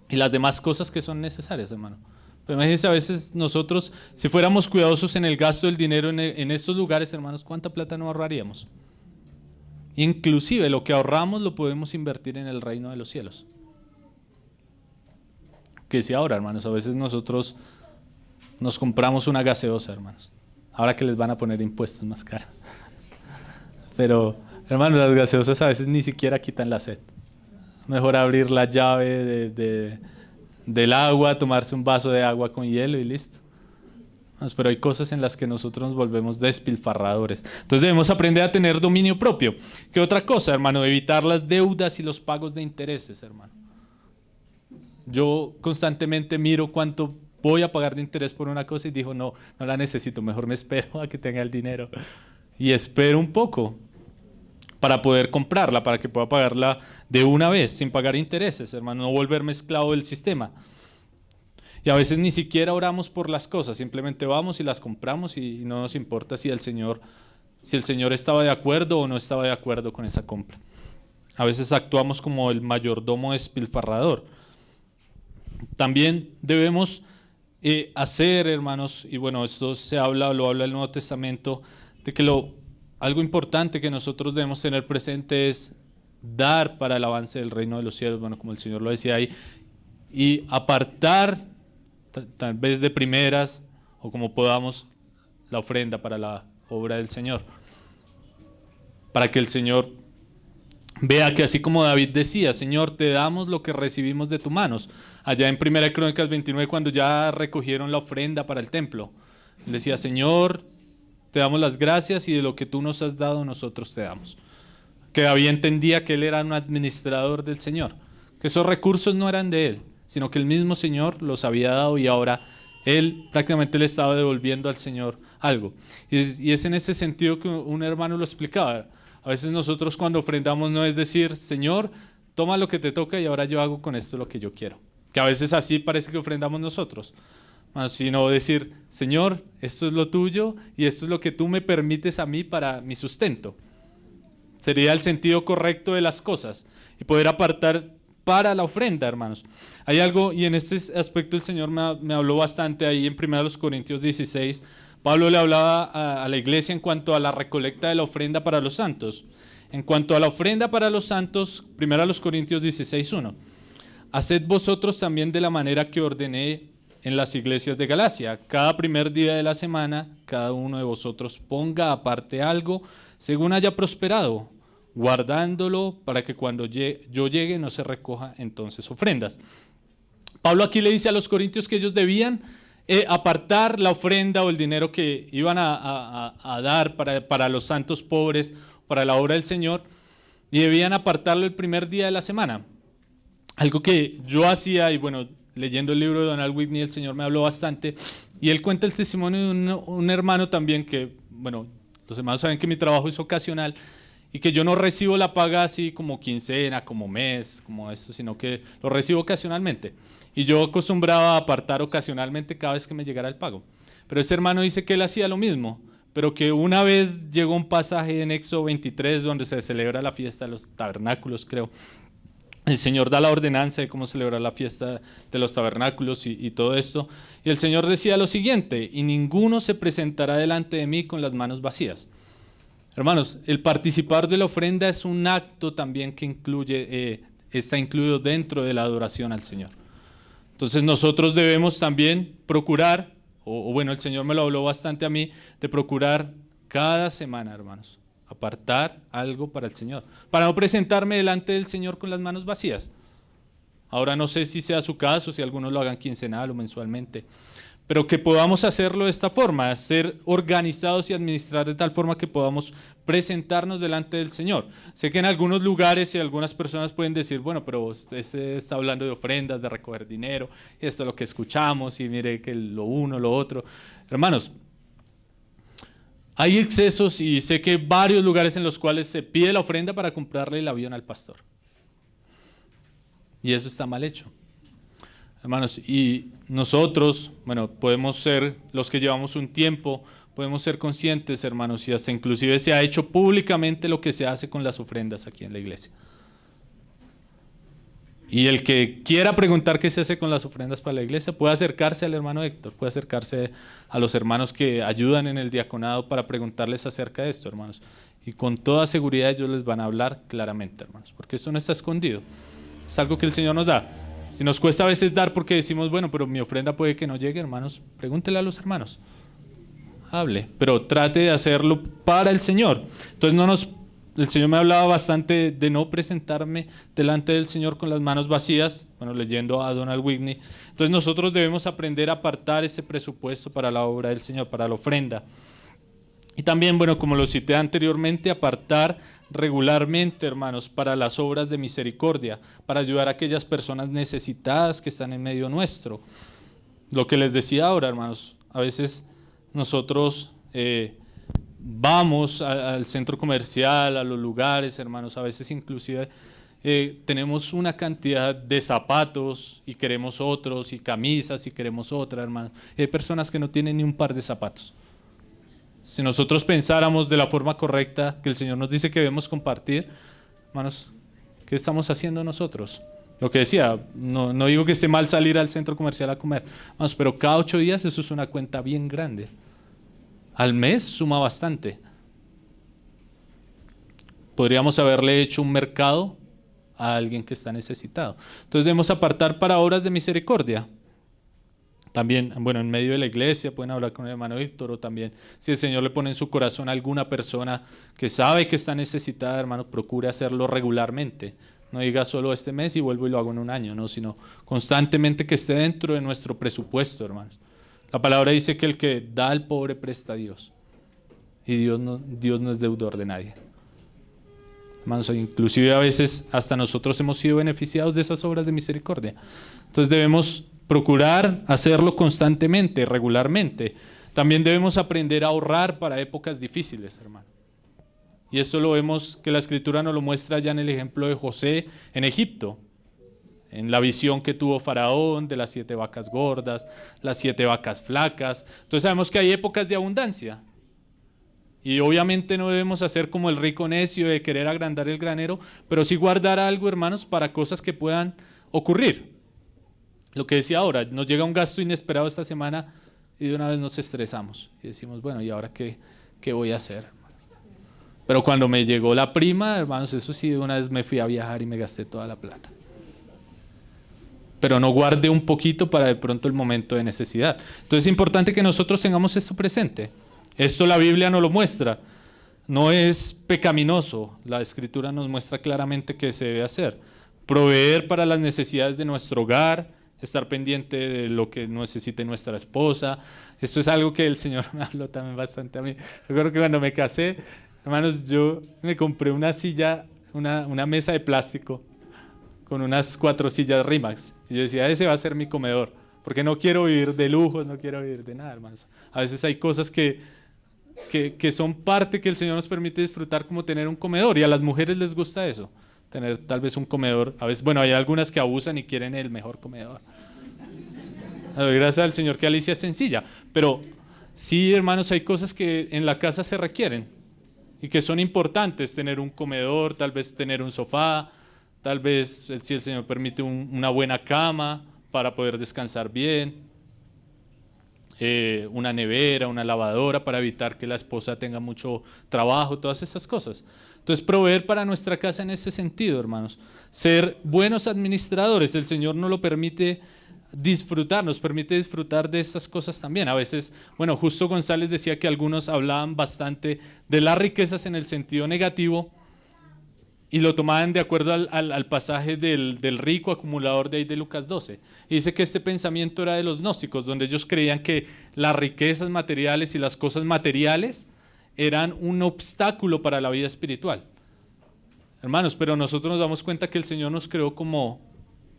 y las demás cosas que son necesarias, hermano. Pero imagínense, a veces nosotros, si fuéramos cuidadosos en el gasto del dinero en estos lugares, hermanos, ¿cuánta plata no ahorraríamos? Inclusive lo que ahorramos lo podemos invertir en el reino de los cielos. Que si ahora, hermanos, a veces nosotros nos compramos una gaseosa, hermanos, ahora que les van a poner impuestos más caros. Pero, hermanos, las gaseosas a veces ni siquiera quitan la sed. Mejor abrir la llave del agua, tomarse un vaso de agua con hielo y listo. Pero hay cosas en las que nosotros nos volvemos despilfarradores. Entonces debemos aprender a tener dominio propio. ¿Qué otra cosa, hermano? Evitar las deudas y los pagos de intereses, hermano. Yo constantemente miro cuánto voy a pagar de interés por una cosa y digo, no la necesito, mejor me espero a que tenga el dinero. Y espero un poco para poder comprarla, para que pueda pagarla de una vez, sin pagar intereses, hermano, no volverme esclavo del sistema. Y a veces ni siquiera oramos por las cosas, simplemente vamos y las compramos y no nos importa si el Señor estaba de acuerdo o no estaba de acuerdo con esa compra. A veces actuamos como el mayordomo despilfarrador. También debemos hacer, hermanos, y bueno, esto lo habla el Nuevo Testamento, de que algo importante que nosotros debemos tener presente es dar para el avance del reino de los cielos, bueno, como el Señor lo decía ahí, y apartar, tal vez de primeras, o como podamos, la ofrenda para la obra del Señor. Para que el Señor vea que así como David decía, Señor, te damos lo que recibimos de tus manos. Allá en 1 Crónicas 29, cuando ya recogieron la ofrenda para el templo, él decía, Señor, te damos las gracias y de lo que tú nos has dado nosotros te damos. Que David entendía que él era un administrador del Señor, que esos recursos no eran de él, sino que el mismo Señor los había dado y ahora él prácticamente le estaba devolviendo al Señor algo. Y es en ese sentido que un hermano lo explicaba. A veces nosotros cuando ofrendamos no es decir, Señor, toma lo que te toca y ahora yo hago con esto lo que yo quiero. Que a veces así parece que ofrendamos nosotros. Sino decir, Señor, esto es lo tuyo y esto es lo que tú me permites a mí para mi sustento. Sería el sentido correcto de las cosas y poder apartar para la ofrenda, hermanos. Hay algo, y en este aspecto el Señor me habló bastante ahí en 1 Corintios 16. Pablo le hablaba a la iglesia en cuanto a la recolecta de la ofrenda para los santos. En cuanto a la ofrenda para los santos, 1 Corintios 16:1. Haced vosotros también de la manera que ordené en las iglesias de Galacia. Cada primer día de la semana, cada uno de vosotros ponga aparte algo según haya prosperado, guardándolo para que cuando yo llegue no se recoja entonces ofrendas. Pablo aquí le dice a los corintios que ellos debían apartar la ofrenda o el dinero que iban a dar para los santos pobres, para la obra del Señor, y debían apartarlo el primer día de la semana. Algo que yo hacía, y bueno, leyendo el libro de Donald Whitney, el Señor me habló bastante, y él cuenta el testimonio de un hermano también que, bueno, los hermanos saben que mi trabajo es ocasional, y que yo no recibo la paga así como quincena, como mes, como eso, sino que lo recibo ocasionalmente. Y yo acostumbraba a apartar ocasionalmente cada vez que me llegara el pago. Pero este hermano dice que él hacía lo mismo, pero que una vez llegó un pasaje en Éxodo 23 donde se celebra la fiesta de los tabernáculos, creo. El Señor da la ordenanza de cómo celebrar la fiesta de los tabernáculos y todo esto. Y el Señor decía lo siguiente: y ninguno se presentará delante de mí con las manos vacías. Hermanos, el participar de la ofrenda es un acto también que está incluido dentro de la adoración al Señor. Entonces nosotros debemos también procurar, o bueno, el Señor me lo habló bastante a mí, de procurar cada semana, hermanos, apartar algo para el Señor, para no presentarme delante del Señor con las manos vacías. Ahora no sé si sea su caso, si algunos lo hagan quincenal o mensualmente, pero que podamos hacerlo de esta forma, ser organizados y administrar de tal forma que podamos presentarnos delante del Señor. Sé que en algunos lugares y algunas personas pueden decir, bueno, pero este está hablando de ofrendas, de recoger dinero, y esto es lo que escuchamos, y mire que lo uno, lo otro. Hermanos, hay excesos y sé que varios lugares en los cuales se pide la ofrenda para comprarle el avión al pastor. Y eso está mal hecho. Hermanos, y nosotros, bueno, podemos ser los que llevamos un tiempo, podemos ser conscientes, hermanos, y hasta inclusive se ha hecho públicamente lo que se hace con las ofrendas aquí en la iglesia. Y el que quiera preguntar qué se hace con las ofrendas para la iglesia, puede acercarse al hermano Héctor, puede acercarse a los hermanos que ayudan en el diaconado para preguntarles acerca de esto, hermanos. Y con toda seguridad ellos les van a hablar claramente, hermanos, porque esto no está escondido, es algo que el Señor nos da. Si nos cuesta a veces dar porque decimos, bueno, pero mi ofrenda puede que no llegue, hermanos, pregúntele a los hermanos, hable, pero trate de hacerlo para el Señor. Entonces el Señor me hablaba bastante de no presentarme delante del Señor con las manos vacías, bueno, leyendo a Donald Whitney. Entonces nosotros debemos aprender a apartar ese presupuesto para la obra del Señor, para la ofrenda. Y también, bueno, como lo cité anteriormente, apartar regularmente, hermanos, para las obras de misericordia, para ayudar a aquellas personas necesitadas que están en medio nuestro. Lo que les decía ahora, hermanos, a veces nosotros vamos al centro comercial, a los lugares, hermanos, a veces inclusive tenemos una cantidad de zapatos y queremos otros, y camisas y queremos otra, hermanos. Hay personas que no tienen ni un par de zapatos. Si nosotros pensáramos de la forma correcta que el Señor nos dice que debemos compartir, hermanos, ¿qué estamos haciendo nosotros? Lo que decía, no digo que esté mal salir al centro comercial a comer, hermanos, pero cada 8 días eso es una cuenta bien grande. Al mes suma bastante. Podríamos haberle hecho un mercado a alguien que está necesitado. Entonces debemos apartar para obras de misericordia. También, bueno, en medio de la iglesia pueden hablar con el hermano Víctor, o también si el Señor le pone en su corazón a alguna persona que sabe que está necesitada, hermano, procure hacerlo regularmente. No diga solo este mes y vuelvo y lo hago en un año, no, sino constantemente, que esté dentro de nuestro presupuesto, hermanos. La palabra dice que el que da al pobre presta a Dios, y Dios no es deudor de nadie. Hermanos, inclusive a veces hasta nosotros hemos sido beneficiados de esas obras de misericordia. Entonces debemos procurar hacerlo constantemente, regularmente. También debemos aprender a ahorrar para épocas difíciles, hermano. Y esto lo vemos que la Escritura nos lo muestra ya en el ejemplo de José en Egipto, en la visión que tuvo Faraón de las 7 vacas gordas, las 7 vacas flacas. Entonces sabemos que hay épocas de abundancia. Y obviamente no debemos hacer como el rico necio de querer agrandar el granero, pero sí guardar algo, hermanos, para cosas que puedan ocurrir. Lo que decía ahora, nos llega un gasto inesperado esta semana y de una vez nos estresamos y decimos, bueno, ¿y ahora qué voy a hacer? Pero cuando me llegó la prima, hermanos, eso sí, de una vez me fui a viajar y me gasté toda la plata. Pero no guardé un poquito para de pronto el momento de necesidad. Entonces es importante que nosotros tengamos esto presente. Esto la Biblia nos lo muestra. No es pecaminoso. La Escritura nos muestra claramente que se debe hacer. Proveer para las necesidades de nuestro hogar, estar pendiente de lo que necesite nuestra esposa. Esto es algo que el Señor me habló también bastante a mí. Recuerdo que cuando me casé, hermanos, yo me compré una silla, una mesa de plástico con unas 4 sillas Rimax. Y yo decía, ese va a ser mi comedor, porque no quiero vivir de lujos, no quiero vivir de nada, hermanos. A veces hay cosas que que son parte que el Señor nos permite disfrutar, como tener un comedor, y a las mujeres les gusta eso, tener tal vez un comedor. A veces, bueno, hay algunas que abusan y quieren el mejor comedor. Gracias al Señor que Alicia es sencilla, pero sí, hermanos, hay cosas que en la casa se requieren y que son importantes, tener un comedor, tal vez tener un sofá, tal vez, si el Señor permite, una buena cama para poder descansar bien, una nevera, una lavadora para evitar que la esposa tenga mucho trabajo, todas estas cosas. Entonces, proveer para nuestra casa en ese sentido, hermanos. Ser buenos administradores, el Señor nos lo permite disfrutar, nos permite disfrutar de estas cosas también. A veces, bueno, Justo González decía que algunos hablaban bastante de las riquezas en el sentido negativo y lo tomaban de acuerdo al pasaje del rico acumulador de ahí de Lucas 12. Y dice que este pensamiento era de los gnósticos, donde ellos creían que las riquezas materiales y las cosas materiales eran un obstáculo para la vida espiritual. Hermanos, pero nosotros nos damos cuenta que el Señor nos creó como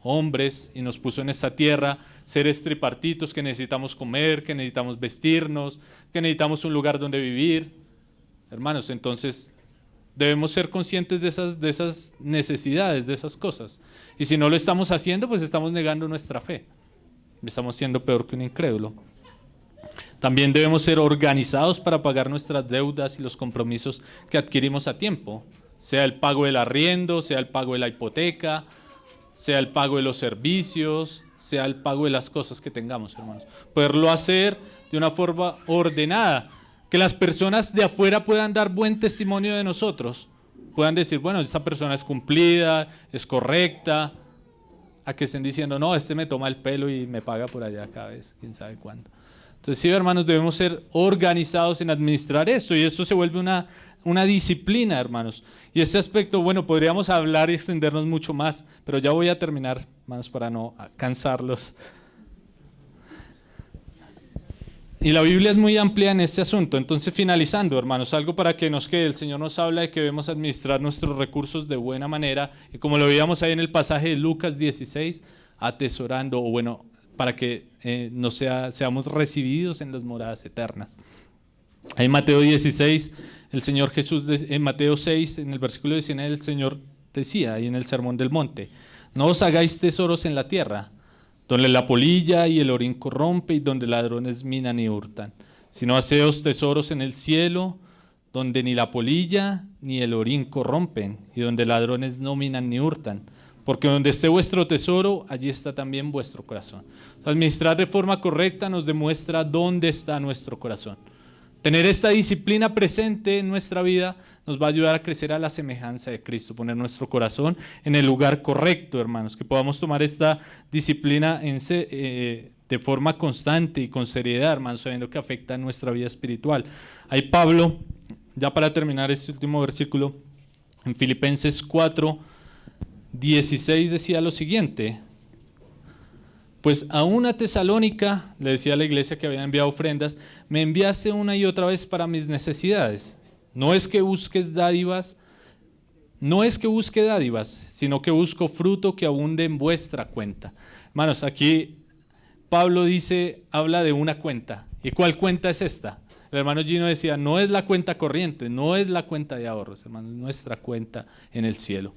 hombres y nos puso en esta tierra seres tripartitos, que necesitamos comer, que necesitamos vestirnos, que necesitamos un lugar donde vivir. Hermanos, entonces debemos ser conscientes de esas necesidades, de esas cosas. Y si no lo estamos haciendo, pues estamos negando nuestra fe. Estamos siendo peor que un incrédulo. También debemos ser organizados para pagar nuestras deudas y los compromisos que adquirimos a tiempo, sea el pago del arriendo, sea el pago de la hipoteca, sea el pago de los servicios, sea el pago de las cosas que tengamos, hermanos. Poderlo hacer de una forma ordenada, que las personas de afuera puedan dar buen testimonio de nosotros, puedan decir, bueno, esta persona es cumplida, es correcta, a que estén diciendo, no, este me toma el pelo y me paga por allá cada vez, quién sabe cuándo. Entonces, sí, hermanos, debemos ser organizados en administrar esto, y esto se vuelve una disciplina, hermanos. Y este aspecto, bueno, podríamos hablar y extendernos mucho más, pero ya voy a terminar, hermanos, para no cansarlos. Y la Biblia es muy amplia en este asunto. Entonces, finalizando, hermanos, algo para que nos quede. El Señor nos habla de que debemos administrar nuestros recursos de buena manera, y como lo veíamos ahí en el pasaje de Lucas 16, atesorando, o bueno, para que seamos recibidos en las moradas eternas. Ahí en Mateo 16, el Señor Jesús, en Mateo 6, en el versículo 19, el Señor decía, ahí en el Sermón del Monte, no os hagáis tesoros en la tierra, donde la polilla y el orín corrompe y donde ladrones minan y hurtan, sino haceos tesoros en el cielo, donde ni la polilla ni el orín corrompen y donde ladrones no minan ni hurtan, porque donde esté vuestro tesoro, allí está también vuestro corazón. Administrar de forma correcta nos demuestra dónde está nuestro corazón. Tener esta disciplina presente en nuestra vida nos va a ayudar a crecer a la semejanza de Cristo, poner nuestro corazón en el lugar correcto, hermanos, que podamos tomar esta disciplina de forma constante y con seriedad, hermanos, sabiendo que afecta a nuestra vida espiritual. Ahí Pablo, ya para terminar este último versículo, en Filipenses 4:16 decía lo siguiente: pues a una Tesalónica, le decía a la iglesia que había enviado ofrendas, me enviaste una y otra vez para mis necesidades. No es que busque dádivas, sino que busco fruto que abunde en vuestra cuenta. Hermanos, aquí Pablo habla de una cuenta. ¿Y cuál cuenta es esta? El hermano Gino decía, no es la cuenta corriente, no es la cuenta de ahorros, hermanos, es nuestra cuenta en el cielo.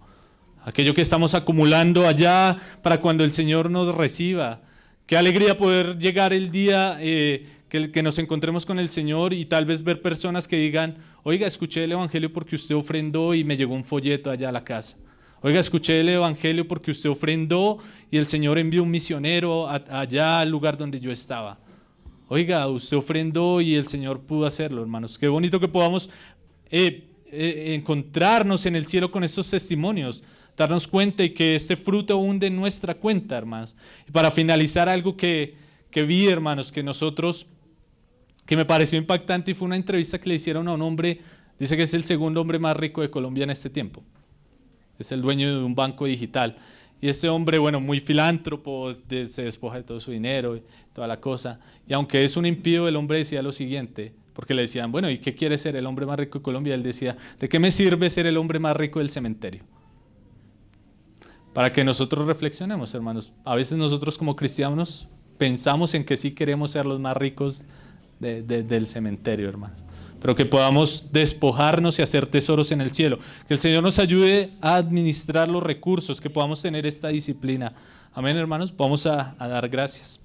Aquello que estamos acumulando allá para cuando el Señor nos reciba. Qué alegría poder llegar el día que nos encontremos con el Señor y tal vez ver personas que digan, oiga, escuché el Evangelio porque usted ofrendó y me llegó un folleto allá a la casa. Oiga, escuché el Evangelio porque usted ofrendó y el Señor envió un misionero allá al lugar donde yo estaba. Oiga, usted ofrendó y el Señor pudo hacerlo, hermanos. Qué bonito que podamos encontrarnos en el cielo con estos testimonios, darnos cuenta y que este fruto hunde en nuestra cuenta, hermanos. Y para finalizar, algo que vi, hermanos, que me pareció impactante, y fue una entrevista que le hicieron a un hombre, dice que es el segundo hombre más rico de Colombia en este tiempo, es el dueño de un banco digital, y este hombre, bueno, muy filántropo, se despoja de todo su dinero y toda la cosa, y aunque es un impío, el hombre decía lo siguiente, porque le decían, bueno, ¿y qué quiere ser el hombre más rico de Colombia? Él decía, ¿de qué me sirve ser el hombre más rico del cementerio? Para que nosotros reflexionemos, hermanos. A veces nosotros como cristianos pensamos en que sí queremos ser los más ricos del cementerio, hermanos. pero que podamos despojarnos y hacer tesoros en el cielo. Que el Señor nos ayude a administrar los recursos, que podamos tener esta disciplina. Amén, hermanos. Vamos a dar gracias.